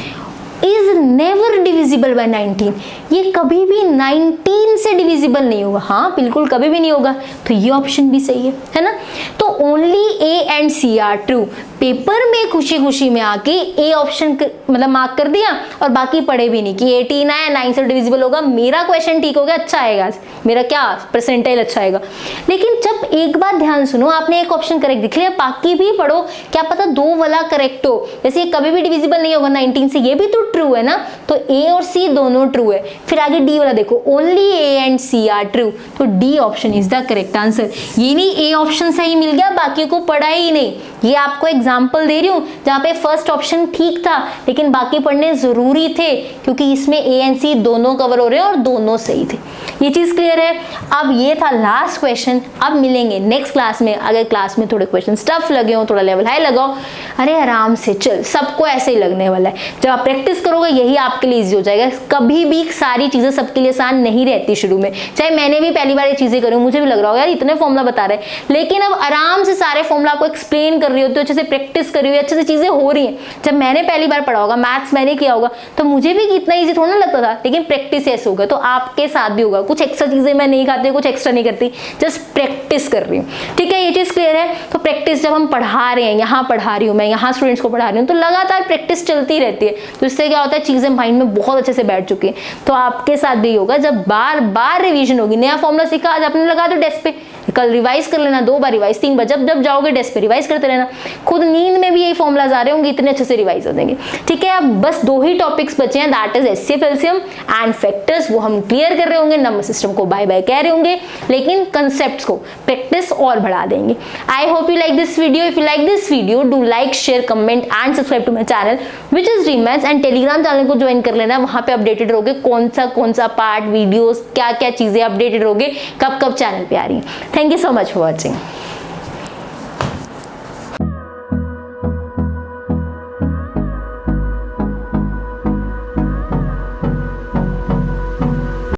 A: इज नेवर डिविजिबल बाय 19, ये कभी भी 19 से डिविजिबल नहीं होगा, हाँ बिल्कुल कभी भी नहीं होगा, तो ये ऑप्शन भी सही है ना। तो only A and C are true, paper में खुशी खुशी में आके ए ऑप्शन मतलब मार्क कर दिया और बाकी पढ़े भी नहीं कि 18 आया 9 से डिविजिबल होगा, मेरा क्वेश्चन ठीक हो गया, अच्छा आएगा, मेरा क्या परसेंटाइल अच्छा आएगा। लेकिन जब एक बात ध्यान सुनो, आपने एक ऑप्शन करेक्ट दिख लिया, बाकी भी पढ़ो, क्या पता 2 वाला करेक्ट हो, जैसे ये कभी भी डिविजिबल नहीं होगा 19 से, ये भी तो ट्रू है ना, तो ए और सी दोनों ट्रू है। फिर आगे डी वाला देखो, only A and C are true, तो D option is the correct answer. ये नहीं ए ऑप्शन सही मिल गया बाकी को पढ़ा ही नहीं, ये आपको एग्जांपल दे रही हूँ जहाँ पे फर्स्ट ऑप्शन ठीक था लेकिन बाकी पढ़ने जरूरी थे, क्योंकि इसमें ए एंड सी दोनों कवर हो रहे हैं और दोनों सही थे। ये चीज क्लियर है। अब ये था लास्ट क्वेश्चन, अब मिलेंगे नेक्स्ट क्लास में। अगर क्लास में थोड़े क्वेश्चन टफ लगे हो, थोड़ा लेवल हाई लगाओ, अरे आराम से चल, सबको ऐसे ही लगने वाला है। जब आप प्रैक्टिस करोगे यही आपके लिए इजी हो जाएगा। कभी भी सारी चीजें सबके लिए आसान नहीं रहती शुरू में, चाहे मैंने भी पहली बार ये चीजें करी, मुझे भी लग रहा होगा यार इतने फॉर्मूला बता रहे हैं, लेकिन अब आराम से सारे फॉर्मूला आपको एक्सप्लेन कर रही होती हो, अच्छे से प्रैक्टिस करी हुई, अच्छे से चीजें हो रही हैं। जब मैंने पहली बार पढ़ा होगा, मैथ्स मैंने किया होगा, तो मुझे भी इतना ईजी थोड़ा ना लगता था, लेकिन प्रैक्टिस ऐसे होगा तो आपके साथ भी होगा। कुछ एक्स्ट्रा चीजें मैं नहीं खाती, कुछ एक्स्ट्रा नहीं करती, जस्ट प्रैक्टिस कर रही हूँ, ठीक है। ये चीज क्लियर है। तो प्रैक्टिस जब हम पढ़ा रहे हैं, यहाँ पढ़ा रही हूँ मैं, यहाँ स्टूडेंट्स को पढ़ा रही हूँ, तो लगातार प्रैक्टिस चलती रहती है, तो इससे क्या होता है चीजें माइंड में बहुत अच्छे से बैठ चुकी हैं। तो आपके साथ भी होगा, जब बार बार रिवीजन होगी, नया फॉर्मूला सीखा, आज आपने लगा दो डेस्क पे, कल रिवाइज कर लेना, 2 बार रिवाइज, 3 बार, जब जाओगे डेस्क पे रिवाइज करते रहना। खुद नींद में भी यही फॉर्मुलाज आ रहे होंगे, इतने अच्छे से रिवाइज हो जाएंगे, ठीक है। अब बस 2 ही टॉपिक्स बचे हैं, that is HCF LCM and factors, वो हम क्लियर कर रहे होंगे, नंबर सिस्टम को बाय बाय कह रहे होंगे, लेकिन कंसेप्ट्स को प्रैक्टिस और बढ़ा देंगे। I hope you like this video. If you like this video, do like, share, comment and subscribe to my channel which is Dream Maths, and tell Telegram channel को join कर लेना, वहां पे updated रहोगे कौन सा पार्ट, वीडियोस, क्या क्या चीजें अपडेटेड रहोगे, कब कब चैनल पे आ रही है। Thank you so much for watching.